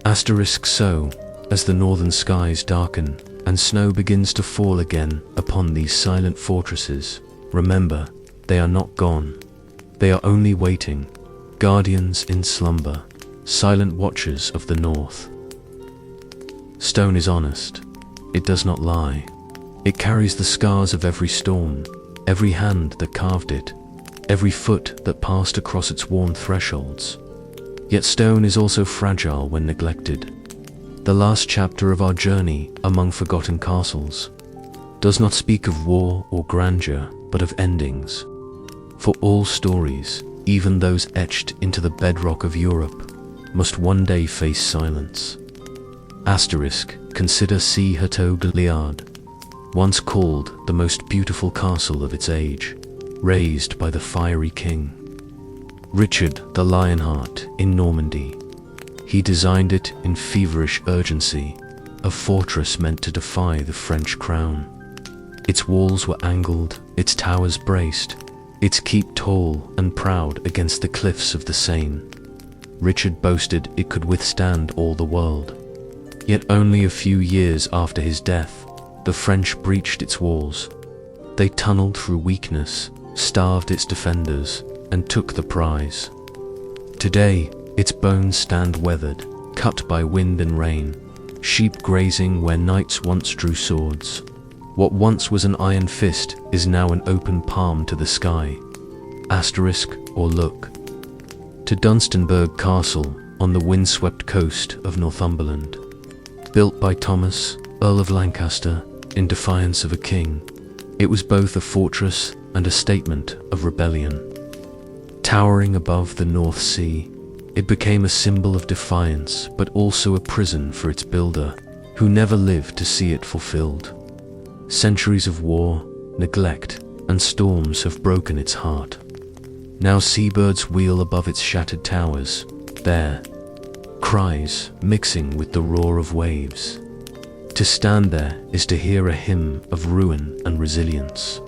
Asterisk. So, as the northern skies darken and snow begins to fall again upon these silent fortresses, remember, they are not gone. They are only waiting, guardians in slumber, silent watchers of the north. Stone is honest. It does not lie. It carries the scars of every storm, every hand that carved it, every foot that passed across its worn thresholds. Yet stone is also fragile when neglected. The last chapter of our journey among forgotten castles does not speak of war or grandeur, but of endings. For all stories, even those etched into the bedrock of Europe, must one day face silence. Asterisk. Consider Chateau de Liard, once called the most beautiful castle of its age, raised by the fiery king Richard the Lionheart in Normandy. He designed it in feverish urgency, a fortress meant to defy the French crown. Its walls were angled, its towers braced, its keep tall and proud against the cliffs of the Seine. Richard boasted it could withstand all the world. Yet only a few years after his death, the French breached its walls. They tunneled through weakness, starved its defenders, and took the prize. Today, its bones stand weathered, cut by wind and rain, sheep grazing where knights once drew swords. What once was an iron fist is now an open palm to the sky. Asterisk. Or look to Dunstanburgh Castle on the windswept coast of Northumberland. Built by Thomas, Earl of Lancaster, in defiance of a king, it was both a fortress and a statement of rebellion. Towering above the North Sea, it became a symbol of defiance, but also a prison for its builder, who never lived to see it fulfilled. Centuries of war, neglect, and storms have broken its heart. Now seabirds wheel above its shattered towers, there, cries mixing with the roar of waves. To stand there is to hear a hymn of ruin and resilience.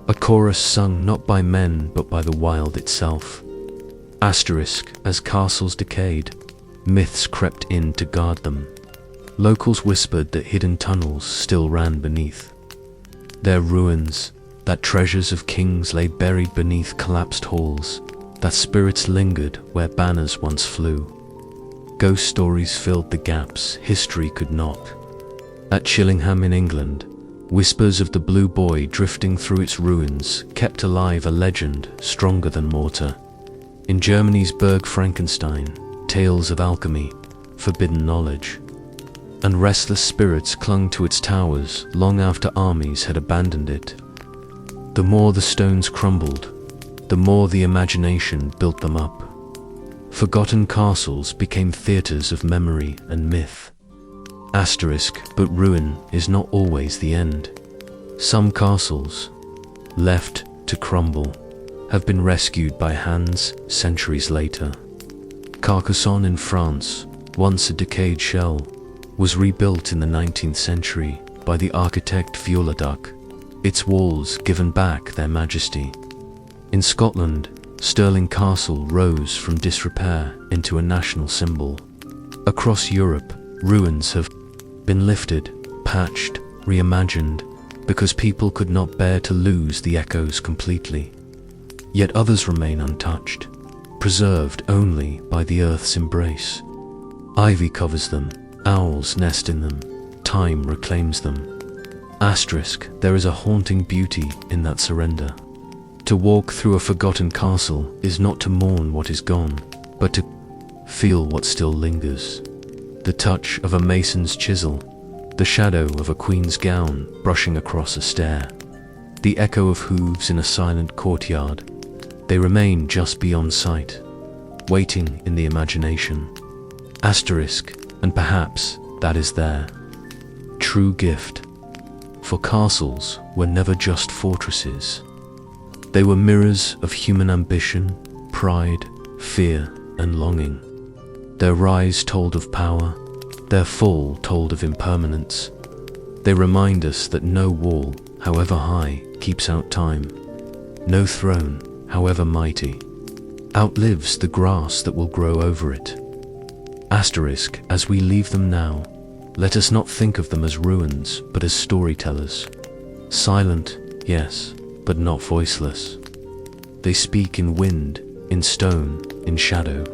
A chorus sung not by men but by the wild itself. Asterisk. As castles decayed, myths crept in to guard them. Locals whispered that hidden tunnels still ran beneath their ruins, that treasures of kings lay buried beneath collapsed halls, that spirits lingered where banners once flew. Ghost stories filled the gaps history could not. At Chillingham in England, whispers of the blue boy drifting through its ruins kept alive a legend stronger than mortar. In Germany's Burg Frankenstein, tales of alchemy, forbidden knowledge, and restless spirits clung to its towers long after armies had abandoned it. The more the stones crumbled, the more the imagination built them up. Forgotten castles became theatres of memory and myth. Asterisk. But ruin is not always the end. Some castles, left to crumble, have been rescued by hands centuries later. Carcassonne in France, once a decayed shell, was rebuilt in the 19th century by the architect Viollet-le-Duc, its walls given back their majesty. In Scotland, Stirling Castle rose from disrepair into a national symbol. Across Europe, ruins have been lifted, patched, reimagined, because people could not bear to lose the echoes completely. Yet others remain untouched, preserved only by the earth's embrace. Ivy covers them, owls nest in them, time reclaims them. Asterisk, there is a haunting beauty in that surrender. To walk through a forgotten castle is not to mourn what is gone, but to feel what still lingers. The touch of a mason's chisel, the shadow of a queen's gown brushing across a stair, the echo of hooves in a silent courtyard. They remain just beyond sight, waiting in the imagination. Asterisk, and perhaps that is their true gift. For castles were never just fortresses. They were mirrors of human ambition, pride, fear, and longing. Their rise told of power, their fall told of impermanence. They remind us that no wall, however high, keeps out time. No throne, however mighty, outlives the grass that will grow over it. Asterisk, as we leave them now, let us not think of them as ruins, but as storytellers. Silent, yes, but not voiceless. They speak in wind, in stone, in shadow.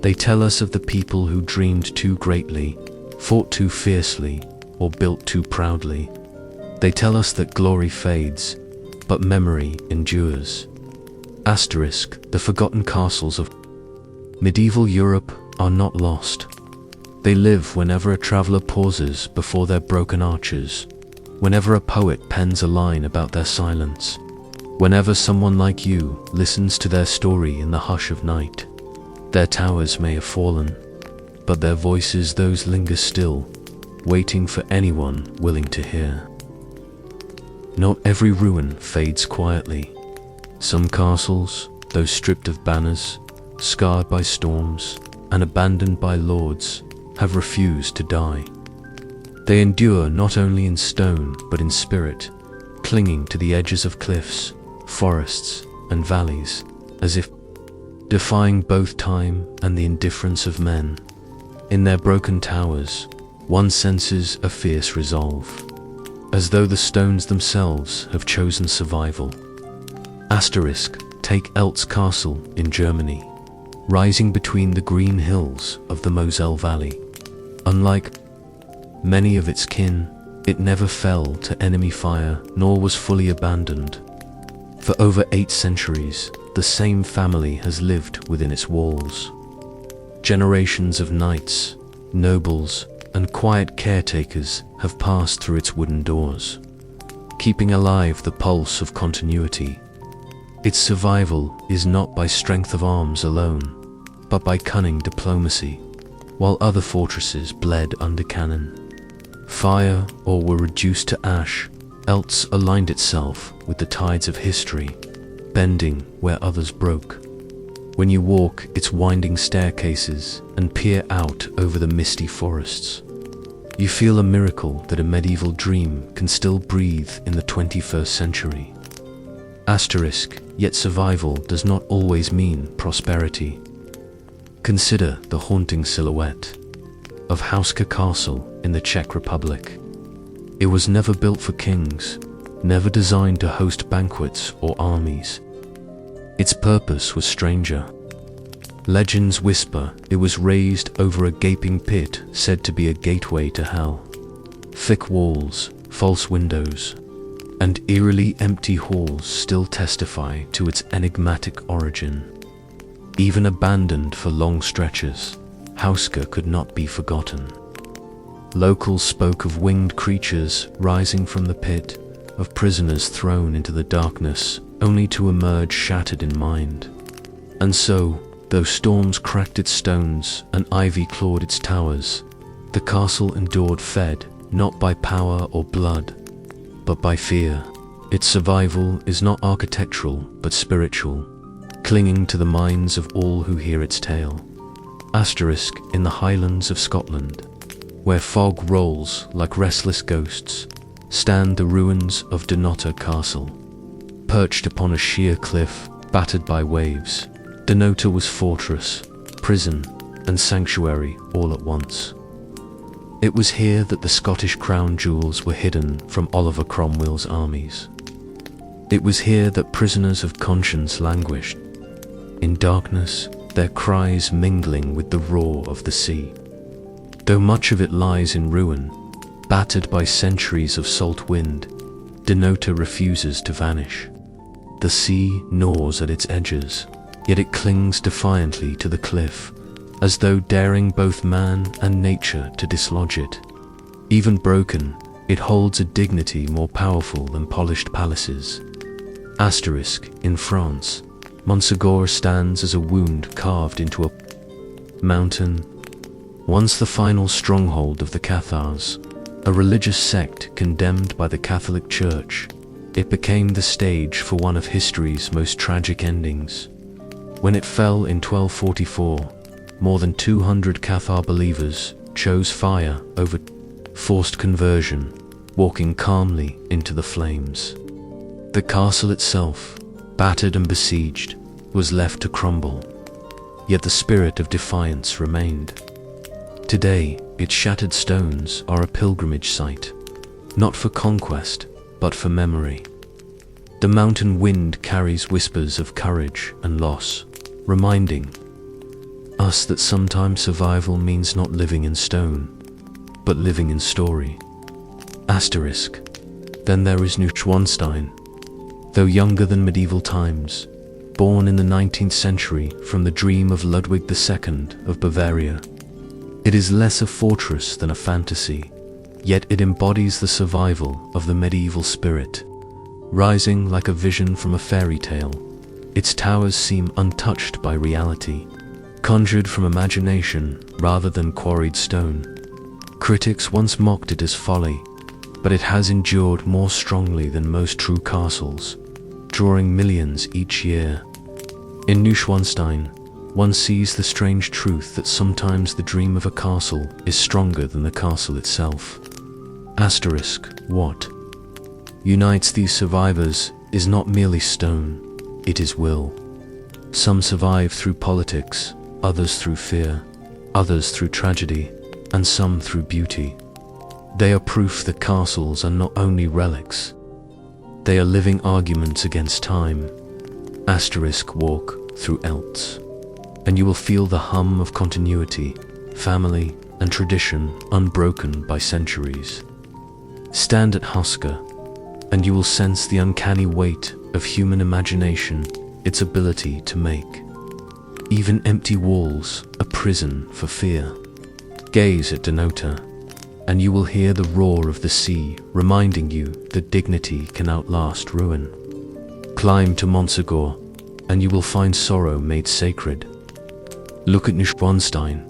They tell us of the people who dreamed too greatly, fought too fiercely, or built too proudly. They tell us that glory fades, but memory endures. Asterisk, the forgotten castles of medieval Europe are not lost. They live whenever a traveler pauses before their broken arches, whenever a poet pens a line about their silence, whenever someone like you listens to their story in the hush of night. Their towers may have fallen, but their voices, those linger still, waiting for anyone willing to hear. Not every ruin fades quietly. Some castles, though stripped of banners, scarred by storms, and abandoned by lords, have refused to die. They endure not only in stone but in spirit, clinging to the edges of cliffs, forests, and valleys, as if defying both time and the indifference of men. In their broken towers, one senses a fierce resolve, as though the stones themselves have chosen survival. Asterisk, take Eltz Castle in Germany, rising between the green hills of the Moselle Valley. Unlike many of its kin, it never fell to enemy fire nor was fully abandoned. For over 8 centuries, the same family has lived within its walls. Generations of knights, nobles, and quiet caretakers have passed through its wooden doors, keeping alive the pulse of continuity. Its survival is not by strength of arms alone, but by cunning diplomacy, while other fortresses bled under cannon, fire, or were reduced to ash. Eltz aligned itself with the tides of history, bending where others broke. When you walk its winding staircases and peer out over the misty forests, you feel a miracle that a medieval dream can still breathe in the 21st century. Asterisk, yet survival does not always mean prosperity. Consider the haunting silhouette of Hauska Castle in the Czech Republic. It was never built for kings, never designed to host banquets or armies. Its purpose was stranger. Legends whisper it was raised over a gaping pit said to be a gateway to hell. Thick walls, false windows, and eerily empty halls still testify to its enigmatic origin. Even abandoned for long stretches, Hauska could not be forgotten. Locals spoke of winged creatures rising from the pit, of prisoners thrown into the darkness only to emerge shattered in mind. And so, though storms cracked its stones and ivy clawed its towers, the castle endured, fed not by power or blood, but by fear. Its survival is not architectural, but spiritual, clinging to the minds of all who hear its tale. Asterisk in the Highlands of Scotland, where fog rolls like restless ghosts, stand the ruins of Dunnottar Castle. Perched upon a sheer cliff, battered by waves, Dunnottar was fortress, prison, and sanctuary all at once. It was here that the Scottish crown jewels were hidden from Oliver Cromwell's armies. It was here that prisoners of conscience languished, in darkness, their cries mingling with the roar of the sea. Though much of it lies in ruin, battered by centuries of salt wind, Dunnottar refuses to vanish. The sea gnaws at its edges, yet it clings defiantly to the cliff, as though daring both man and nature to dislodge it. Even broken, it holds a dignity more powerful than polished palaces. Asterisk in France, Montségur stands as a wound carved into a mountain. Once the final stronghold of the Cathars, a religious sect condemned by the Catholic Church, it became the stage for one of history's most tragic endings. When it fell in 1244, more than 200 Cathar believers chose fire over forced conversion, walking calmly into the flames. The castle itself, battered and besieged, was left to crumble, yet the spirit of defiance remained. Today, its shattered stones are a pilgrimage site, not for conquest, but for memory. The mountain wind carries whispers of courage and loss, reminding us that sometimes survival means not living in stone, but living in story. Asterisk. Then there is Neuschwanstein. Though younger than medieval times, born in the 19th century from the dream of Ludwig II of Bavaria, it is less a fortress than a fantasy, yet it embodies the survival of the medieval spirit. Rising like a vision from a fairy tale, its towers seem untouched by reality, conjured from imagination rather than quarried stone. Critics once mocked it as folly, but it has endured more strongly than most true castles, drawing millions each year. In Neuschwanstein, one sees the strange truth that sometimes the dream of a castle is stronger than the castle itself. Asterisk. What unites these survivors is not merely stone, it is will. Some survive through politics, others through fear, others through tragedy, and some through beauty. They are proof that castles are not only relics, they are living arguments against time. Asterisk. Walk through Elts, and you will feel the hum of continuity, family, and tradition unbroken by centuries. Stand at Husker, and you will sense the uncanny weight of human imagination, its ability to make even empty walls a prison for fear. Gaze at Dunnottar, and you will hear the roar of the sea reminding you that dignity can outlast ruin. Climb to Montségur, and you will find sorrow made sacred. Look at Neuschwanstein,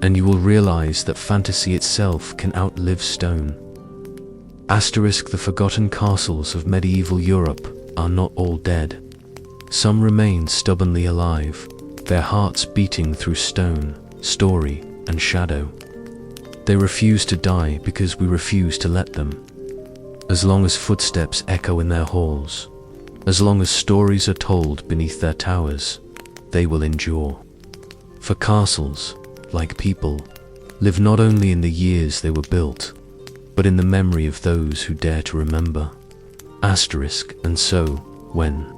and you will realize that fantasy itself can outlive stone. Asterisk. The forgotten castles of medieval Europe are not all dead. Some remain stubbornly alive, their hearts beating through stone, story, and shadow. They refuse to die because we refuse to let them. As long as footsteps echo in their halls, as long as stories are told beneath their towers, they will endure. For castles, like people, live not only in the years they were built, but in the memory of those who dare to remember. Asterisk. And so, when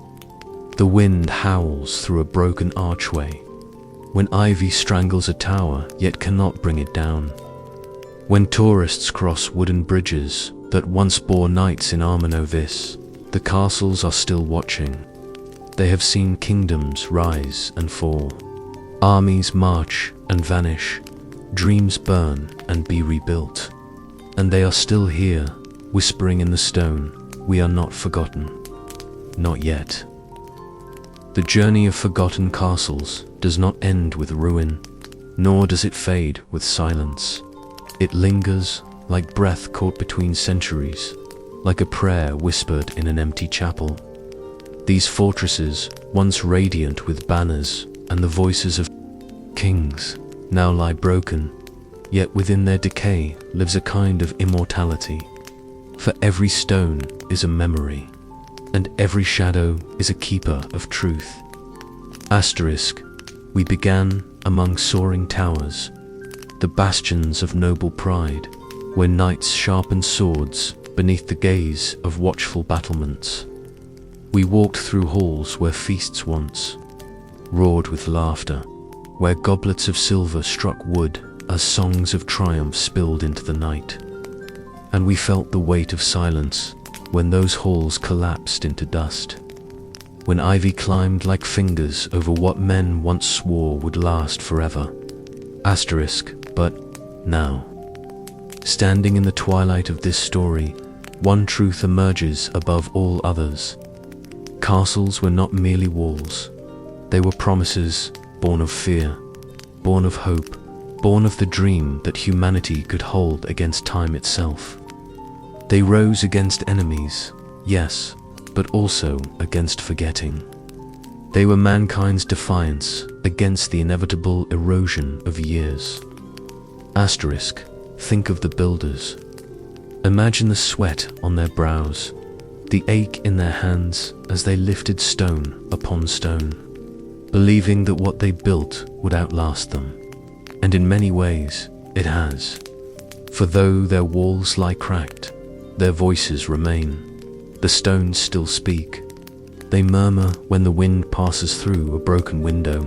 the wind howls through a broken archway, when ivy strangles a tower yet cannot bring it down, when tourists cross wooden bridges that once bore knights in armor novice, the castles are still watching. They have seen kingdoms rise and fall, armies march and vanish, dreams burn and be rebuilt. And they are still here, whispering in the stone, we are not forgotten. Not yet. The journey of forgotten castles does not end with ruin, nor does it fade with silence. It lingers like breath caught between centuries, like a prayer whispered in an empty chapel. These fortresses, once radiant with banners and the voices of kings, now lie broken, yet within their decay lives a kind of immortality. For every stone is a memory, and every shadow is a keeper of truth. Asterisk, we began among soaring towers, the bastions of noble pride, where knights sharpened swords beneath the gaze of watchful battlements. We walked through halls where feasts once roared with laughter, where goblets of silver struck wood as songs of triumph spilled into the night. And we felt the weight of silence when those halls collapsed into dust, when ivy climbed like fingers over what men once swore would last forever. Asterisk, but now, standing in the twilight of this story, one truth emerges above all others. Castles were not merely walls. They were promises, born of fear, born of hope, born of the dream that humanity could hold against time itself. They rose against enemies, yes, but also against forgetting. They were mankind's defiance against the inevitable erosion of years. Asterisk, think of the builders. Imagine the sweat on their brows, the ache in their hands as they lifted stone upon stone, believing that what they built would outlast them. And in many ways, it has. For though their walls lie cracked, their voices remain. The stones still speak. They murmur when the wind passes through a broken window.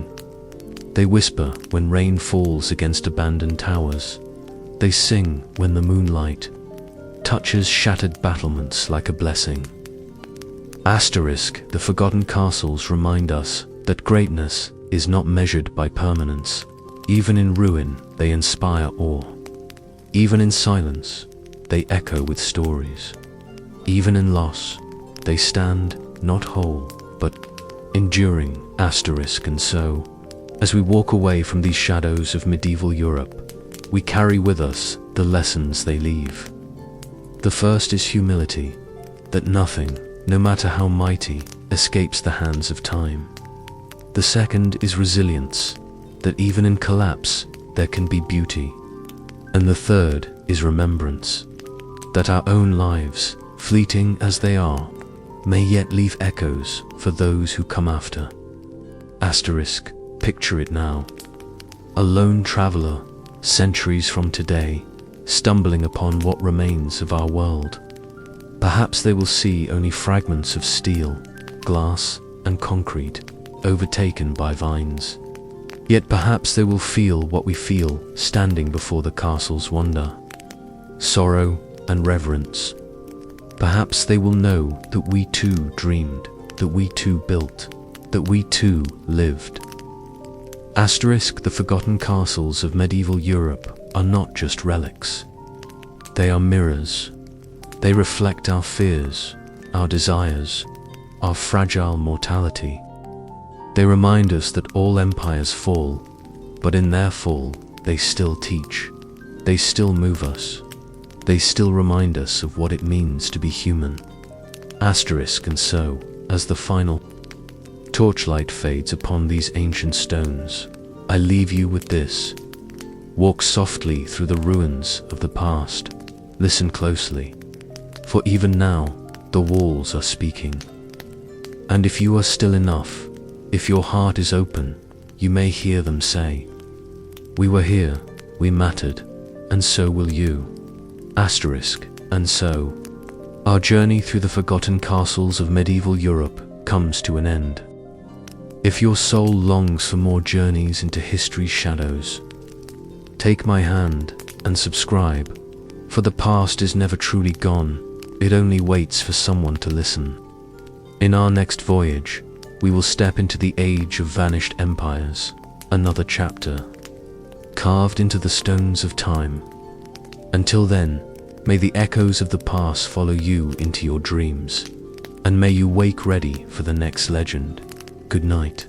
They whisper when rain falls against abandoned towers. They sing when the moonlight touches shattered battlements like a blessing. Asterisk, the forgotten castles remind us that greatness is not measured by permanence. Even in ruin, they inspire awe. Even in silence, they echo with stories. Even in loss, they stand not whole, but enduring. Asterisk, and so, as we walk away from these shadows of medieval Europe, we carry with us the lessons they leave. The first is humility, that nothing, no matter how mighty, escapes the hands of time. The second is resilience, that even in collapse, there can be beauty. And the third is remembrance, that our own lives, fleeting as they are, may yet leave echoes for those who come after. Asterisk, picture it now. A lone traveler, centuries from today, stumbling upon what remains of our world. Perhaps they will see only fragments of steel, glass, and concrete, overtaken by vines. Yet perhaps they will feel what we feel standing before the castle's wonder. Sorrow and reverence. Perhaps they will know that we too dreamed, that we too built, that we too lived. Asterisk, the forgotten castles of medieval Europe are not just relics. They are mirrors. They reflect our fears, our desires, our fragile mortality. They remind us that all empires fall, but in their fall, they still teach. They still move us. They still remind us of what it means to be human. Asterisk, and so, as the final torchlight fades upon these ancient stones, I leave you with this. Walk softly through the ruins of the past. Listen closely, for even now, the walls are speaking. And if you are still enough, if your heart is open, you may hear them say, "We were here, we mattered, and so will you." Asterisk, and so, our journey through the forgotten castles of medieval Europe comes to an end. If your soul longs for more journeys into history's shadows, take my hand and subscribe, for the past is never truly gone, it only waits for someone to listen. In our next voyage, we will step into the age of vanished empires, another chapter, carved into the stones of time. Until then, may the echoes of the past follow you into your dreams, and may you wake ready for the next legend. Good night.